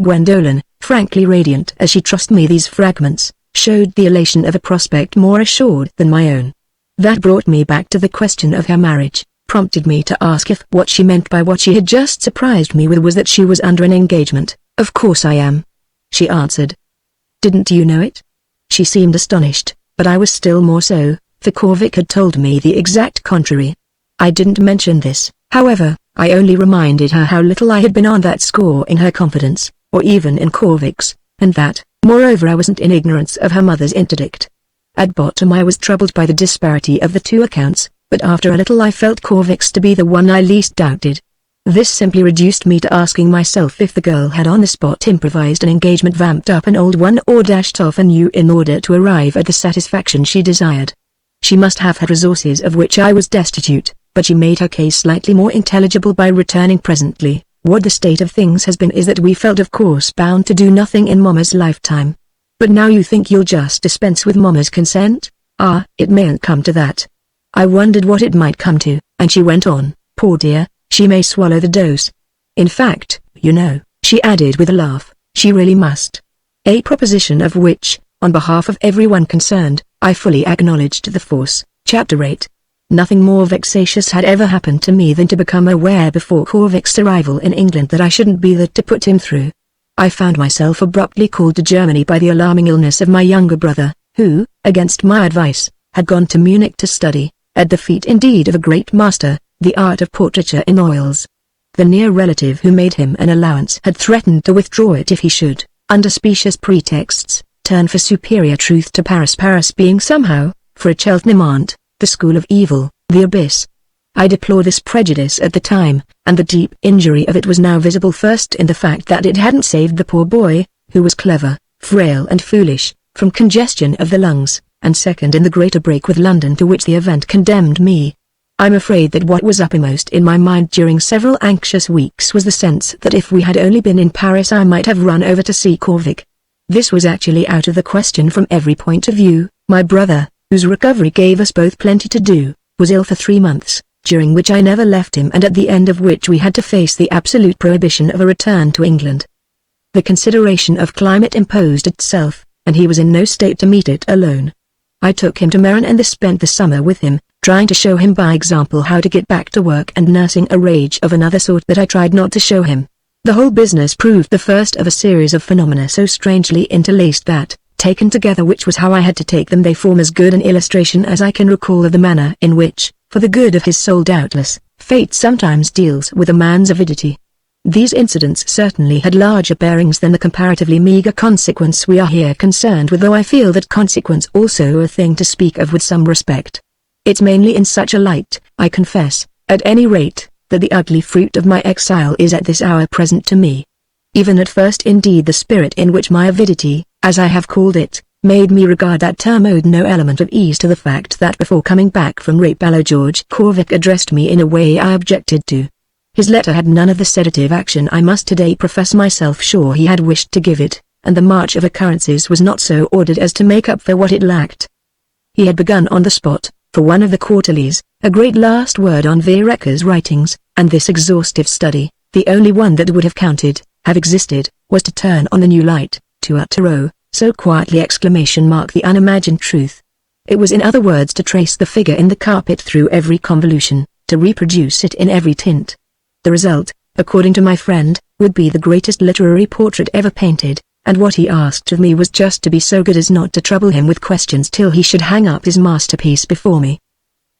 Gwendolen, frankly radiant as she trussed me these fragments, showed the elation of a prospect more assured than my own. That brought me back to the question of her marriage, prompted me to ask if what she meant by what she had just surprised me with was that she was under an engagement. Of course I am, she answered. Didn't you know it? She seemed astonished, but I was still more so, for Corvick had told me the exact contrary. I didn't mention this, however, I only reminded her how little I had been on that score in her confidence, or even in Corvick's, and that, moreover I wasn't in ignorance of her mother's interdict. At bottom I was troubled by the disparity of the two accounts, but after a little I felt Corvick's to be the one I least doubted. This simply reduced me to asking myself if the girl had on the spot improvised an engagement, vamped up an old one, or dashed off a new in order to arrive at the satisfaction she desired. She must have had resources of which I was destitute, but she made her case slightly more intelligible by returning presently. What the state of things has been is that we felt of course bound to do nothing in Mama's lifetime. But now you think you'll just dispense with Mama's consent? Ah, it mayn't come to that. I wondered what it might come to, and she went on, poor dear, she may swallow the dose. In fact, you know, she added with a laugh, she really must. A proposition of which, on behalf of everyone concerned, I fully acknowledged the force. Chapter 8. Nothing more vexatious had ever happened to me than to become aware before Corvick's arrival in England that I shouldn't be there to put him through. I found myself abruptly called to Germany by the alarming illness of my younger brother, who, against my advice, had gone to Munich to study, at the feet indeed of a great master, the art of portraiture in oils. The near relative who made him an allowance had threatened to withdraw it if he should, under specious pretexts, turn for superior truth to Paris, Paris being somehow, for a Cheltenham aunt, the school of evil, the abyss. I deplored this prejudice at the time, and the deep injury of it was now visible first in the fact that it hadn't saved the poor boy, who was clever, frail and foolish, from congestion of the lungs, and second in the greater break with London to which the event condemned me. I'm afraid that what was uppermost in my mind during several anxious weeks was the sense that if we had only been in Paris I might have run over to see Corvick. This was actually out of the question from every point of view. My brother, whose recovery gave us both plenty to do, was ill for 3 months, during which I never left him and at the end of which we had to face the absolute prohibition of a return to England. The consideration of climate imposed itself, and he was in no state to meet it alone. I took him to Meran and spent the summer with him, trying to show him by example how to get back to work and nursing a rage of another sort that I tried not to show him. The whole business proved the first of a series of phenomena so strangely interlaced that, taken together, which was how I had to take them, they form as good an illustration as I can recall of the manner in which, for the good of his soul doubtless, fate sometimes deals with a man's avidity. These incidents certainly had larger bearings than the comparatively meagre consequence we are here concerned with, though I feel that consequence also a thing to speak of with some respect. It's mainly in such a light, I confess, at any rate, that the ugly fruit of my exile is at this hour present to me. Even at first indeed the spirit in which my avidity, as I have called it, made me regard that term owed no element of ease to the fact that before coming back from Rapallo George Corvick addressed me in a way I objected to. His letter had none of the sedative action I must today profess myself sure he had wished to give it, and the march of occurrences was not so ordered as to make up for what it lacked. He had begun on the spot, for one of the quarterlies, a great last word on Vereker's writings, and this exhaustive study, the only one that would have counted, have existed, was to turn on the new light, to utter so quietly the unimagined truth. It was in other words to trace the figure in the carpet through every convolution, to reproduce it in every tint. The result, according to my friend, would be the greatest literary portrait ever painted, and what he asked of me was just to be so good as not to trouble him with questions till he should hang up his masterpiece before me.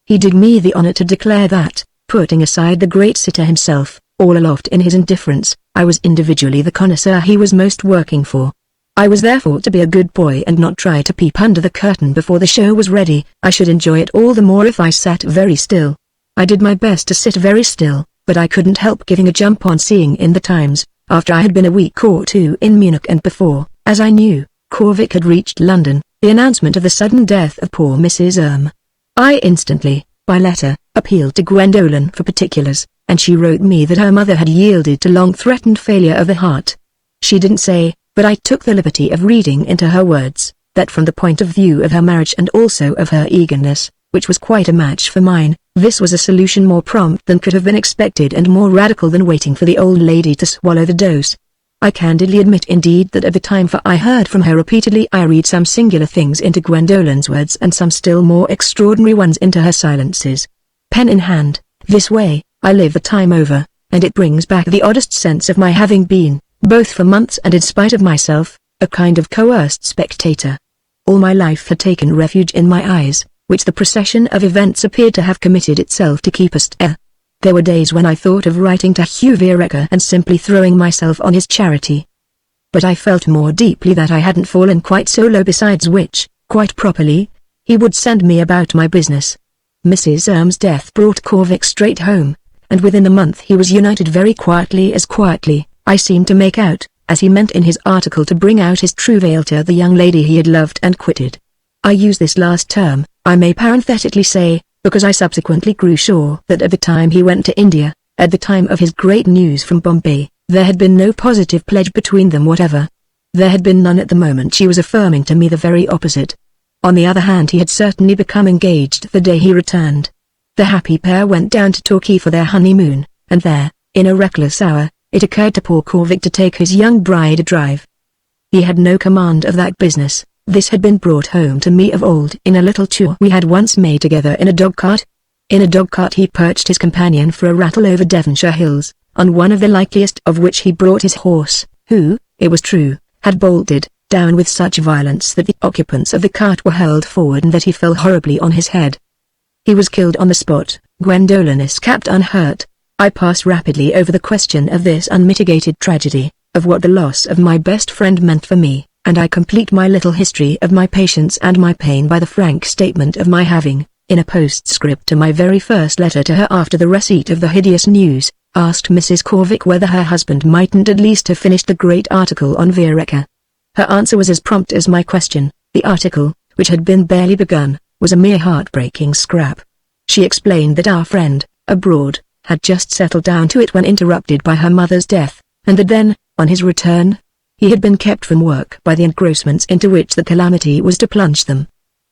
He did me the honor to declare that, putting aside the great sitter himself, all aloft in his indifference, I was individually the connoisseur he was most working for. I was therefore to be a good boy and not try to peep under the curtain before the show was ready. I should enjoy it all the more if I sat very still. I did my best to sit very still, but I couldn't help giving a jump on seeing in the Times, after I had been a week or two in Munich and before, as I knew, Corvick had reached London, the announcement of the sudden death of poor Mrs. I instantly, by letter, appealed to Gwendolen for particulars, and she wrote me that her mother had yielded to long-threatened failure of the heart. She didn't say, but I took the liberty of reading into her words, that from the point of view of her marriage and also of her eagerness, which was quite a match for mine, this was a solution more prompt than could have been expected and more radical than waiting for the old lady to swallow the dose. I candidly admit indeed that at the time, for I heard from her repeatedly, I read some singular things into Gwendolen's words and some still more extraordinary ones into her silences. Pen in hand, this way, I live the time over, and it brings back the oddest sense of my having been, both for months and in spite of myself, a kind of coerced spectator. All my life had taken refuge in my eyes, which the procession of events appeared to have committed itself to keep astir. There were days when I thought of writing to Hugh Vereker and simply throwing myself on his charity. But I felt more deeply that I hadn't fallen quite so low, besides which, quite properly, he would send me about my business. Mrs. Erm's death brought Corvick straight home, and within a month he was united very quietly, as quietly, I seemed to make out, as he meant in his article to bring out his true veil to the young lady he had loved and quitted. I use this last term, I may parenthetically say, because I subsequently grew sure that at the time he went to India, at the time of his great news from Bombay, there had been no positive pledge between them whatever. There had been none at the moment she was affirming to me the very opposite. On the other hand, he had certainly become engaged the day he returned. The happy pair went down to Torquay for their honeymoon, and there, in a reckless hour, it occurred to poor Corvick to take his young bride a drive. He had no command of that business. This had been brought home to me of old in a little tour we had once made together in a dog-cart. In a dog-cart he perched his companion for a rattle over Devonshire hills, on one of the likeliest of which he brought his horse, who, it was true, had bolted down with such violence that the occupants of the cart were hurled forward and that he fell horribly on his head. He was killed on the spot. Gwendolen escaped unhurt. I pass rapidly over the question of this unmitigated tragedy, of what the loss of my best friend meant for me, and I complete my little history of my patience and my pain by the frank statement of my having, in a postscript to my very first letter to her after the receipt of the hideous news, asked Mrs. Corvick whether her husband mightn't at least have finished the great article on Vereker. Her answer was as prompt as my question. The article, which had been barely begun, was a mere heartbreaking scrap. She explained that our friend, abroad, had just settled down to it when interrupted by her mother's death, and that then, on his return, He had been kept from work by the engrossments into which the calamity was to plunge them.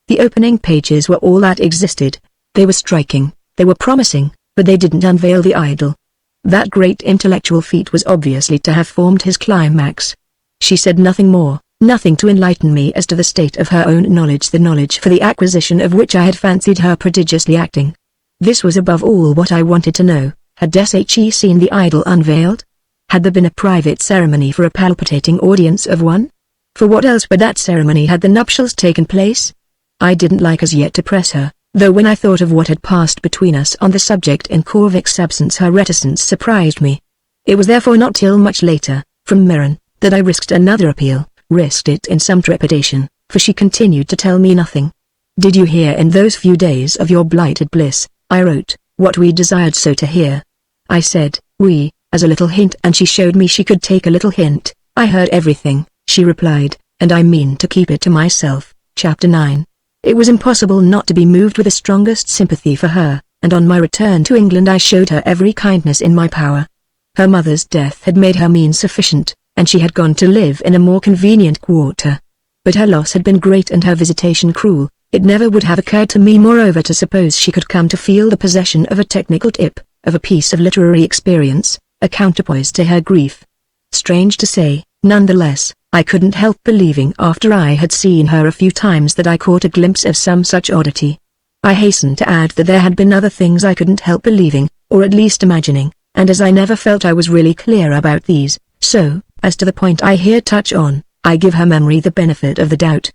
The opening pages were all that existed. They were striking, they were promising, but they didn't unveil the idol. That great intellectual feat was obviously to have formed his climax. She said nothing more, nothing to enlighten me as to the state of her own knowledge, the knowledge for the acquisition of which I had fancied her prodigiously acting. This was above all what I wanted to know. Had she seen the idol unveiled? Had there been a private ceremony for a palpitating audience of one? For what else but that ceremony had the nuptials taken place? I didn't like as yet to press her, though when I thought of what had passed between us on the subject in Corvic's absence her reticence surprised me. It was therefore not till much later, from Mirren, that I risked another appeal, risked it in some trepidation, for she continued to tell me nothing. "Did you hear in those few days of your blighted bliss," I wrote, "what we desired so to hear?" I said, "We," as a little hint, and she showed me she could take a little hint. "I heard everything," she replied, "and I mean to keep it to myself." Chapter 9. It was impossible not to be moved with the strongest sympathy for her, and on my return to England I showed her every kindness in my power. Her mother's death had made her means sufficient, and she had gone to live in a more convenient quarter. But her loss had been great and her visitation cruel. It never would have occurred to me moreover to suppose she could come to feel the possession of a technical tip, of a piece of literary experience, a counterpoise to her grief. Strange to say, nonetheless, I couldn't help believing after I had seen her a few times that I caught a glimpse of some such oddity. I hasten to add that there had been other things I couldn't help believing, or at least imagining, and as I never felt I was really clear about these, so, as to the point I here touch on, I give her memory the benefit of the doubt.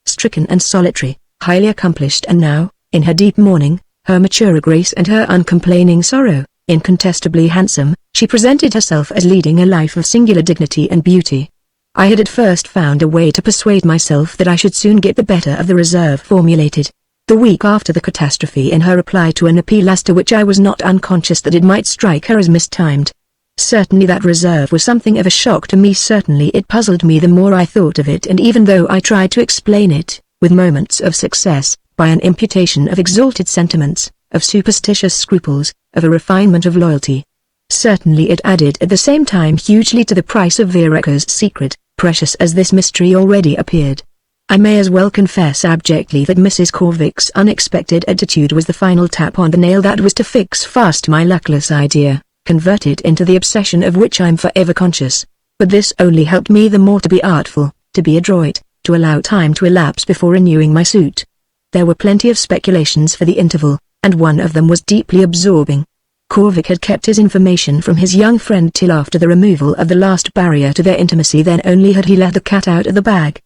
Stricken and solitary, highly accomplished, and now, in her deep mourning, her maturer grace and her uncomplaining sorrow, incontestably handsome, she presented herself as leading a life of singular dignity and beauty. I had at first found a way to persuade myself that I should soon get the better of the reserve formulated. The week after the catastrophe, in her reply to an appeal as to which I was not unconscious that it might strike her as mistimed. Certainly that reserve was something of a shock to me, certainly it puzzled me the more I thought of it, and even though I tried to explain it, with moments of success, by an imputation of exalted sentiments, of superstitious scruples, of a refinement of loyalty. Certainly it added at the same time hugely to the price of Vereker's secret, precious as this mystery already appeared. I may as well confess abjectly that Mrs. Corvic's unexpected attitude was the final tap on the nail that was to fix fast my luckless idea, convert it into the obsession of which I'm forever conscious. But this only helped me the more to be artful, to be adroit, to allow time to elapse before renewing my suit. There were plenty of speculations for the interval, and one of them was deeply absorbing. Corvic had kept his information from his young friend till after the removal of the last barrier to their intimacy, then only had he let the cat out of the bag.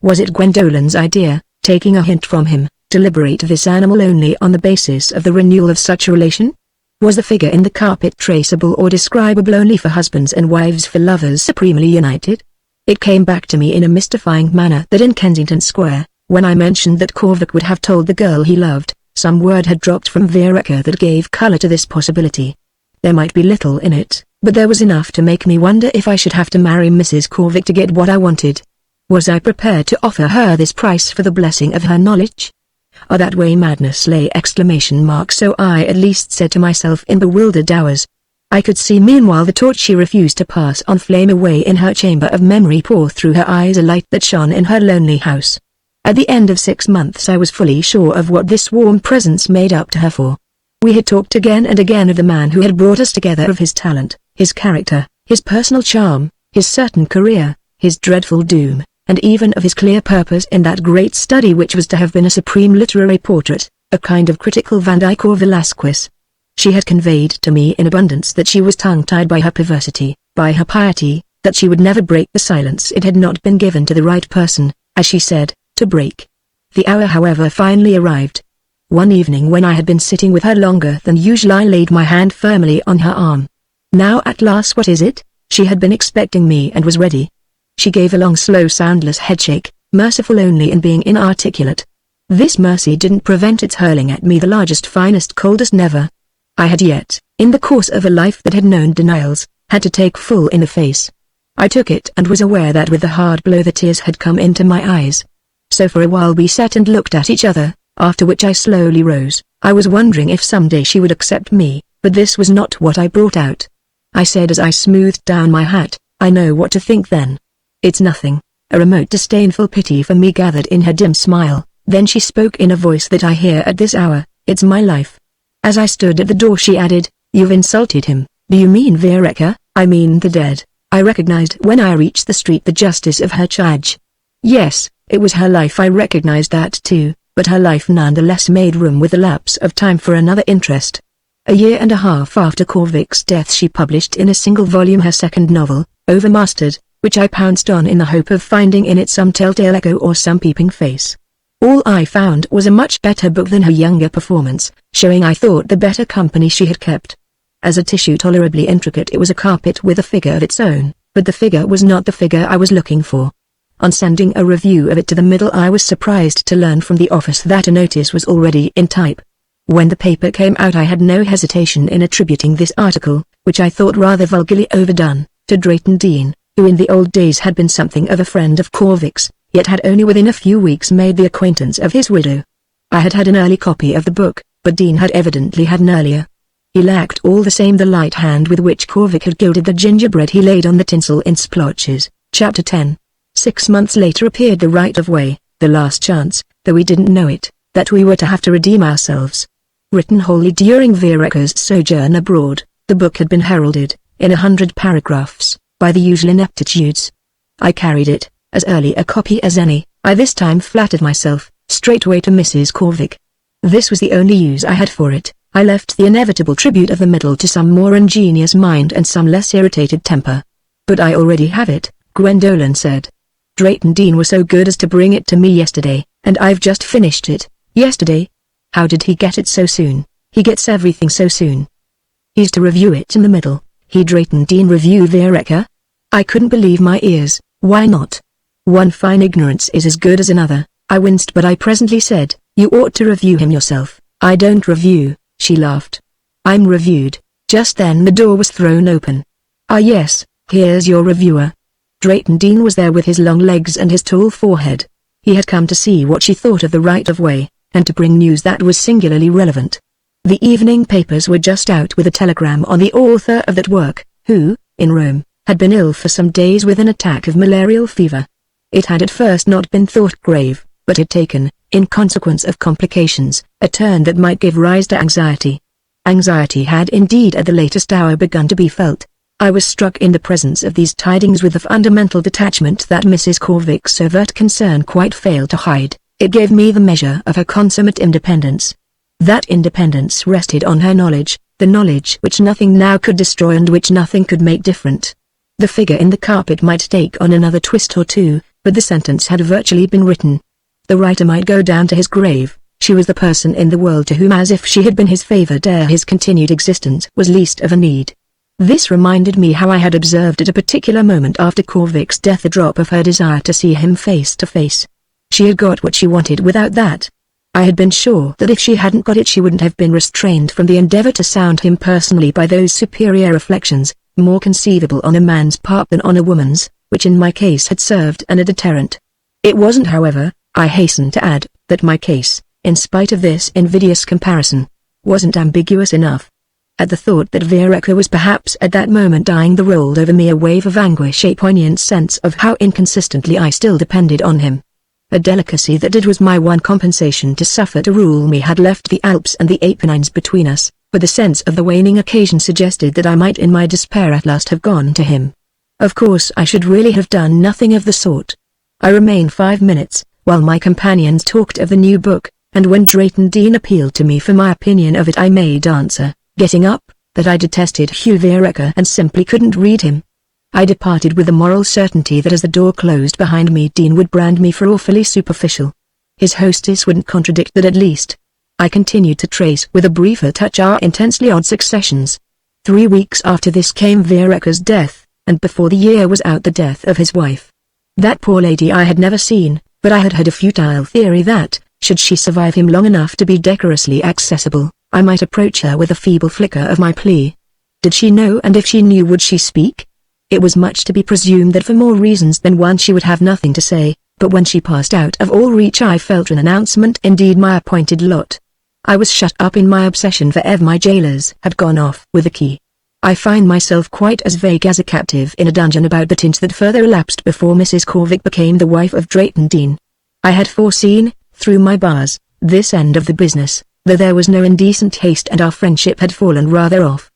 Was it Gwendolen's idea, taking a hint from him, to liberate this animal only on the basis of the renewal of such a relation? Was the figure in the carpet traceable or describable only for husbands and wives, for lovers supremely united? It came back to me in a mystifying manner that in Kensington Square, when I mentioned that Corvic would have told the girl he loved, some word had dropped from Vereker that gave color to this possibility. There might be little in it, but there was enough to make me wonder if I should have to marry Mrs. Corvic to get what I wanted. Was I prepared to offer her this price for the blessing of her knowledge? That way madness lay! So I at least said to myself in bewildered hours. I could see meanwhile the torch she refused to pass on flame away in her chamber of memory, pour through her eyes a light that shone in her lonely house. At the end of 6 months I was fully sure of what this warm presence made up to her for. We had talked again and again of the man who had brought us together, of his talent, his character, his personal charm, his certain career, his dreadful doom, and even of his clear purpose in that great study which was to have been a supreme literary portrait, a kind of critical Van Dyck or Velasquez. She had conveyed to me in abundance that she was tongue-tied by her perversity, by her piety, that she would never break the silence it had not been given to the right person, as she said, to break. The hour however finally arrived. One evening when I had been sitting with her longer than usual I laid my hand firmly on her arm. Now at last, what is it? She had been expecting me and was ready. She gave a long slow soundless headshake, merciful only in being inarticulate. This mercy didn't prevent its hurling at me the largest, finest, coldest never. I had yet, in the course of a life that had known denials, had to take full in the face. I took it and was aware that with the hard blow the tears had come into my eyes. So for a while we sat and looked at each other, after which I slowly rose. I was wondering if someday she would accept me, but this was not what I brought out. I said as I smoothed down my hat, "I know what to think then." It's nothing." A remote disdainful pity for me gathered in her dim smile, then she spoke in a voice that I hear at this hour, "It's my life." As I stood at the door she added, "You've insulted him." "Do you mean Veronica?" "I mean the dead." I recognized when I reached the street the justice of her charge. Yes, it was her life, I recognized that too, but her life nonetheless made room with the lapse of time for another interest. A year and a half after Corvic's death she published in a single volume her second novel, Overmastered, which I pounced on in the hope of finding in it some telltale echo or some peeping face. All I found was a much better book than her younger performance, showing I thought the better company she had kept. As a tissue tolerably intricate it was a carpet with a figure of its own, but the figure was not the figure I was looking for. On sending a review of it to the Middle I was surprised to learn from the office that a notice was already in type. When the paper came out I had no hesitation in attributing this article, which I thought rather vulgarly overdone, to Drayton Dean, who in the old days had been something of a friend of Corvic's, yet had only within a few weeks made the acquaintance of his widow. I had had an early copy of the book, but Dean had evidently had an earlier. He lacked all the same the light hand with which Corvic had gilded the gingerbread he laid on the tinsel in splotches. Chapter 10. 6 months later appeared The Right of Way, the last chance, though we didn't know it, that we were to have to redeem ourselves. Written wholly during Veronica's sojourn abroad, the book had been heralded, in 100 paragraphs, by the usual ineptitudes. I carried it, as early a copy as any, I this time flattered myself, straightway to Mrs. Corvic. This was the only use I had for it. I left the inevitable tribute of the middle to some more ingenious mind and some less irritated temper. "But I already have it," Gwendolen said. "Drayton Dean was so good as to bring it to me yesterday, and I've just finished it." "Yesterday? How did he get it so soon?" "He gets everything so soon. He's to review it in the Middle." "He Drayton Dean review Veronica?" I couldn't believe my ears. "Why not? One fine ignorance is as good as another." I winced but I presently said, "You ought to review him yourself." "I don't review," she laughed. "I'm reviewed." Just then the door was thrown open. "Ah yes, here's your reviewer." Drayton Dean was there with his long legs and his tall forehead. He had come to see what she thought of The Right of Way, and to bring news that was singularly relevant. The evening papers were just out with a telegram on the author of that work, who, in Rome, had been ill for some days with an attack of malarial fever. It had at first not been thought grave, but had taken, in consequence of complications, a turn that might give rise to anxiety. Anxiety had indeed at the latest hour begun to be felt. I was struck in the presence of these tidings with the fundamental detachment that Mrs. Corvic's overt concern quite failed to hide. It gave me the measure of her consummate independence. That independence rested on her knowledge, the knowledge which nothing now could destroy and which nothing could make different. The figure in the carpet might take on another twist or two, but the sentence had virtually been written. The writer might go down to his grave. She was the person in the world to whom, as if she had been his favored ere his continued existence was least of a need. This reminded me how I had observed at a particular moment after Corvic's death a drop of her desire to see him face to face. She had got what she wanted without that. I had been sure that if she hadn't got it she wouldn't have been restrained from the endeavor to sound him personally by those superior reflections, more conceivable on a man's part than on a woman's, which in my case had served as a deterrent. It wasn't, however, I hasten to add, that my case, in spite of this invidious comparison, wasn't ambiguous enough. At the thought that Veronica was perhaps at that moment dying there rolled over me a wave of anguish, a poignant sense of how inconsistently I still depended on him. A delicacy that it was my one compensation to suffer to rule me had left the Alps and the Apennines between us, for the sense of the waning occasion suggested that I might in my despair at last have gone to him. Of course I should really have done nothing of the sort. I remained 5 minutes, while my companions talked of the new book, and when Drayton Dean appealed to me for my opinion of it I made answer, getting up, that I detested Hugh Veronica and simply couldn't read him. I departed with the moral certainty that as the door closed behind me Dean would brand me for awfully superficial. His hostess wouldn't contradict that at least. I continued to trace with a briefer touch our intensely odd successions. 3 weeks after this came Veronica's death, and before the year was out the death of his wife. That poor lady I had never seen, but I had heard a futile theory that, should she survive him long enough to be decorously accessible, I might approach her with a feeble flicker of my plea. Did she know, and if she knew would she speak? It was much to be presumed that for more reasons than one she would have nothing to say, but when she passed out of all reach I felt an announcement indeed my appointed lot. I was shut up in my obsession for ever. My jailers had gone off with the key. I find myself quite as vague as a captive in a dungeon about the tinge that further elapsed before Mrs. Corvick became the wife of Drayton Dean. I had foreseen, through my bars, this end of the business, though there was no indecent haste and our friendship had fallen rather off.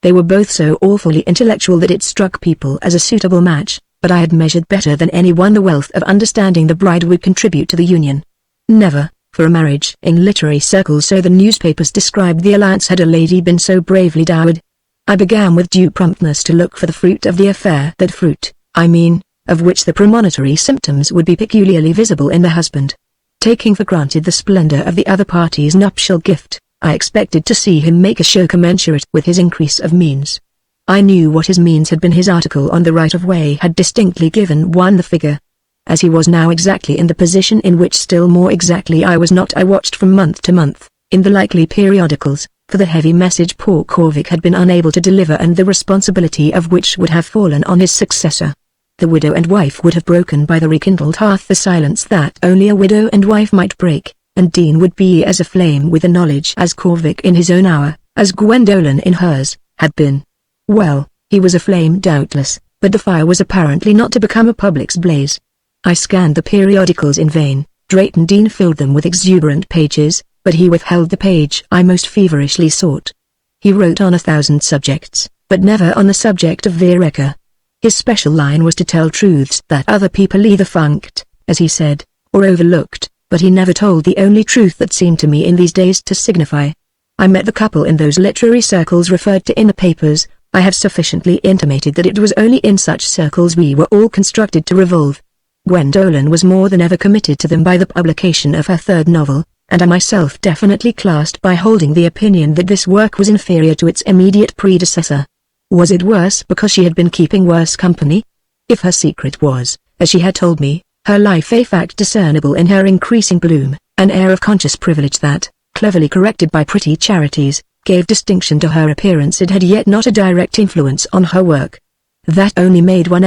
They were both so awfully intellectual that it struck people as a suitable match, but I had measured better than anyone the wealth of understanding the bride would contribute to the union. Never, for a marriage in literary circles so the newspapers described the alliance, had a lady been so bravely dowered. I began with due promptness to look for the fruit of the affair, that fruit, I mean, of which the premonitory symptoms would be peculiarly visible in the husband. Taking for granted the splendor of the other party's nuptial gift, I expected to see him make a show commensurate with his increase of means. I knew what his means had been. His article on the right-of-way had distinctly given one the figure. As he was now exactly in the position in which still more exactly I was not, I watched from month to month, in the likely periodicals, for the heavy message poor Corvick had been unable to deliver and the responsibility of which would have fallen on his successor. The widow and wife would have broken by the rekindled hearth the silence that only a widow and wife might break, and Dean would be as aflame with the knowledge as Corvick in his own hour, as Gwendolen in hers, had been. Well, he was aflame doubtless, but the fire was apparently not to become a public's blaze. I scanned the periodicals in vain. Drayton Dean filled them with exuberant pages, but he withheld the page I most feverishly sought. He wrote on 1,000 subjects, but never on the subject of Vereker. His special line was to tell truths that other people either funked, as he said, or overlooked, but he never told the only truth that seemed to me in these days to signify. I met the couple in those literary circles referred to in the papers. I have sufficiently intimated that it was only in such circles we were all constructed to revolve. Gwendolen was more than ever committed to them by the publication of her third novel, and I myself definitely classed by holding the opinion that this work was inferior to its immediate predecessor. Was it worse because she had been keeping worse company? If her secret was, as she had told me, her life a fact discernible in her increasing bloom, an air of conscious privilege that, cleverly corrected by pretty charities, gave distinction to her appearance, it had yet not a direct influence on her work. That only made one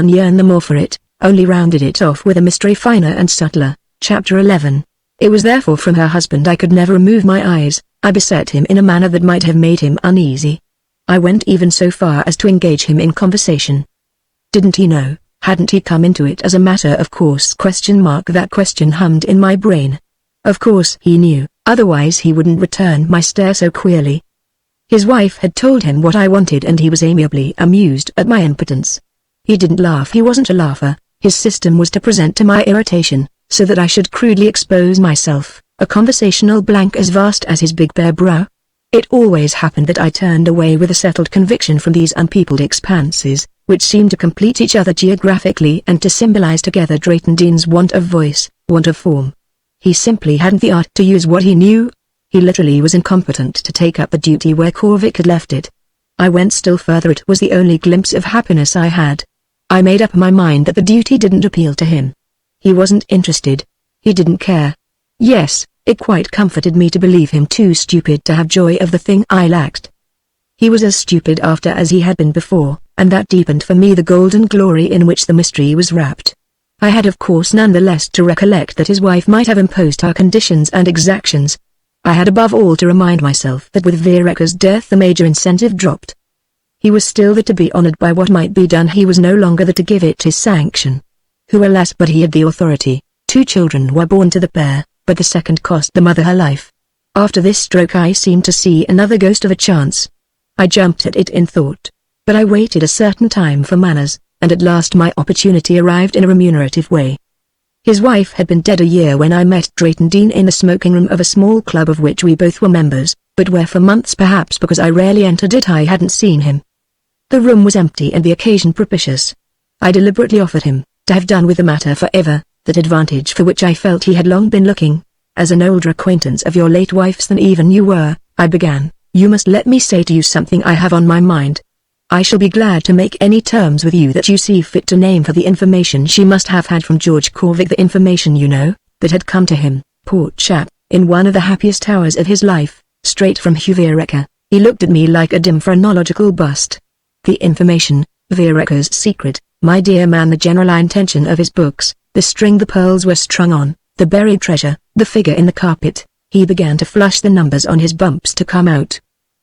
yearn the more for it, only rounded it off with a mystery finer and subtler. Chapter 11. It was therefore from her husband I could never remove my eyes. I beset him in a manner that might have made him uneasy. I went even so far as to engage him in conversation. Didn't he know? Hadn't he come into it as a matter of course? That question hummed in my brain. Of course he knew, otherwise he wouldn't return my stare so queerly. His wife had told him what I wanted and he was amiably amused at my impotence. He didn't laugh, he wasn't a laugher. His system was to present to my irritation, so that I should crudely expose myself, a conversational blank as vast as his big bare brow. It always happened that I turned away with a settled conviction from these unpeopled expanses, which seemed to complete each other geographically and to symbolize together Drayton Dean's want of voice, want of form. He simply hadn't the art to use what he knew. He literally was incompetent to take up the duty where Corvick had left it. I went still further. It was the only glimpse of happiness I had. I made up my mind that the duty didn't appeal to him. He wasn't interested. He didn't care. Yes, it quite comforted me to believe him too stupid to have joy of the thing I lacked. He was as stupid after as he had been before, and that deepened for me the golden glory in which the mystery was wrapped. I had of course none the less to recollect that his wife might have imposed her conditions and exactions. I had above all to remind myself that with Vereker's death the major incentive dropped. He was still the to be honored by what might be done, he was no longer the to give it his sanction. Who alas, but he had the authority. 2 children were born to the pair, but the second cost the mother her life. After this stroke I seemed to see another ghost of a chance. I jumped at it in thought. But I waited a certain time for manners, and at last my opportunity arrived in a remunerative way. His wife had been dead a year when I met Drayton Dean in the smoking room of a small club of which we both were members, but where for months, perhaps because I rarely entered it, I hadn't seen him. The room was empty and the occasion propitious. I deliberately offered him, to have done with the matter forever, that advantage for which I felt he had long been looking. As an older acquaintance of your late wife's than even you were, I began, you must let me say to you something I have on my mind. I shall be glad to make any terms with you that you see fit to name for the information she must have had from George Corvick, the information, you know, that had come to him, poor chap, in one of the happiest hours of his life, straight from Hugh Vereker. He looked at me like a dim phrenological bust. The information, Vereker's secret, my dear man, the general intention of his books, the string the pearls were strung on, the buried treasure, the figure in the carpet. He began to flush, the numbers on his bumps to come out.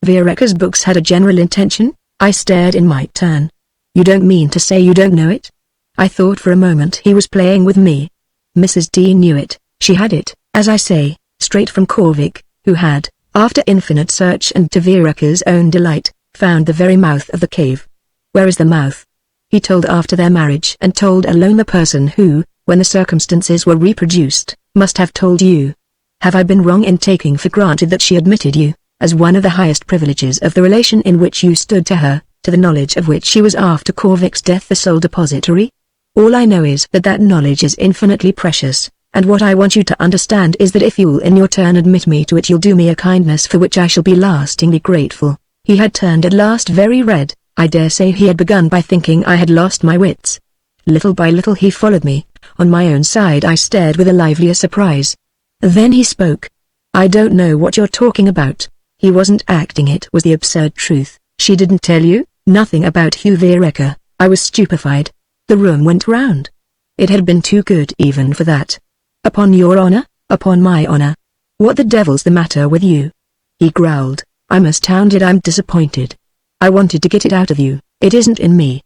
Viereka's books had a general intention? I stared in my turn. You don't mean to say you don't know it? I thought for a moment he was playing with me. Mrs. D knew it. She had it, as I say, straight from Korvik, who had, after infinite search and to Viereka's own delight, found the very mouth of the cave. Where is the mouth? He told after their marriage, and told alone the person who, when the circumstances were reproduced, must have told you. Have I been wrong in taking for granted that she admitted you, as one of the highest privileges of the relation in which you stood to her, to the knowledge of which she was after Korvik's death the sole depository? All I know is that that knowledge is infinitely precious, and what I want you to understand is that if you'll in your turn admit me to it, you'll do me a kindness for which I shall be lastingly grateful. He had turned at last very red. I dare say he had begun by thinking I had lost my wits. Little by little he followed me. On my own side I stared with a livelier surprise. Then he spoke. I don't know what you're talking about. He wasn't acting, it was the absurd truth. She didn't tell you? Nothing about Hugh Viereka. I was stupefied. The room went round. It had been too good even for that. Upon your honor? Upon my honor. What the devil's the matter with you? He growled. I'm astounded. I'm disappointed. I wanted to get it out of you. It isn't in me.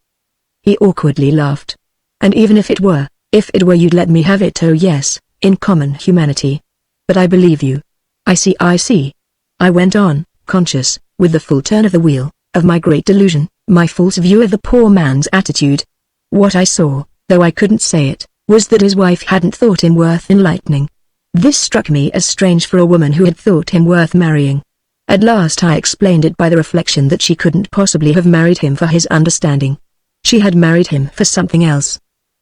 He awkwardly laughed. And even if it were you'd let me have it. Oh yes, in common humanity. But I believe you. I see. I went on, conscious, with the full turn of the wheel, of my great delusion, my false view of the poor man's attitude. What I saw, though I couldn't say it, was that his wife hadn't thought him worth enlightening. This struck me as strange for a woman who had thought him worth marrying. At last I explained it by the reflection that she couldn't possibly have married him for his understanding. She had married him for something else.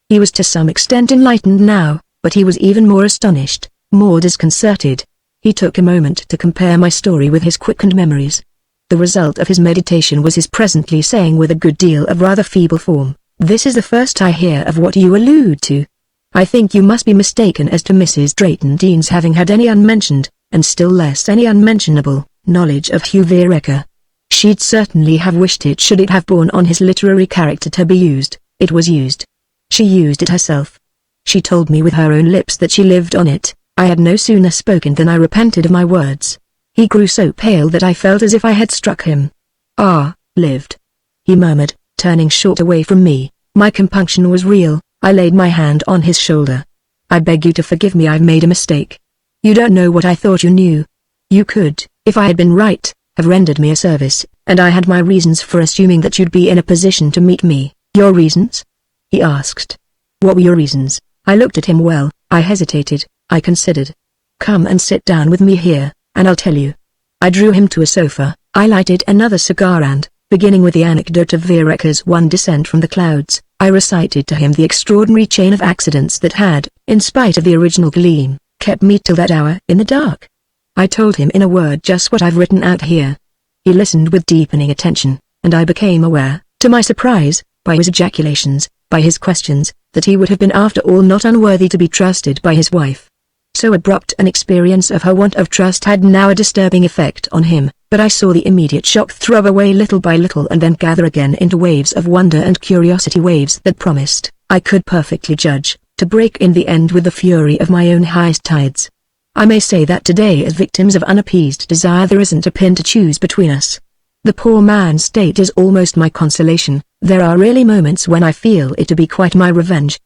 He was to some extent enlightened now, but he was even more astonished, more disconcerted. He took a moment to compare my story with his quickened memories. The result of his meditation was his presently saying with a good deal of rather feeble form, "This is the first I hear of what you allude to. I think you must be mistaken as to Mrs. Drayton Dean's having had any unmentioned, and still less any unmentionable, knowledge of Hugh Viereka. She'd certainly have wished it should it have borne on his literary character to be used. It was used. She used it herself. She told me with her own lips that she lived on it. I had no sooner spoken than I repented of my words. He grew so pale that I felt as if I had struck him. Ah, lived," he murmured, turning short away from me. My compunction was real. I laid my hand on his shoulder. "I beg you to forgive me. I've made a mistake. You don't know what I thought you knew. You could, if I had been right, have rendered me a service, and I had my reasons for assuming that you'd be in a position to meet me." "Your reasons?" he asked. "What were your reasons?" I looked at him well. I hesitated. I considered. "Come and sit down with me here, and I'll tell you." I drew him to a sofa. I lighted another cigar and, beginning with the anecdote of Viereka's one descent from the clouds, I recited to him the extraordinary chain of accidents that had, in spite of the original gleam, kept me till that hour in the dark. I told him in a word just what I've written out here. He listened with deepening attention, and I became aware, to my surprise, by his ejaculations, by his questions, that he would have been after all not unworthy to be trusted by his wife. So abrupt an experience of her want of trust had now a disturbing effect on him, but I saw the immediate shock throb away little by little and then gather again into waves of wonder and curiosity, waves that promised, I could perfectly judge, to break in the end with the fury of my own highest tides. I may say that today, as victims of unappeased desire, there isn't a pin to choose between us. The poor man's state is almost my consolation. There are really moments when I feel it to be quite my revenge,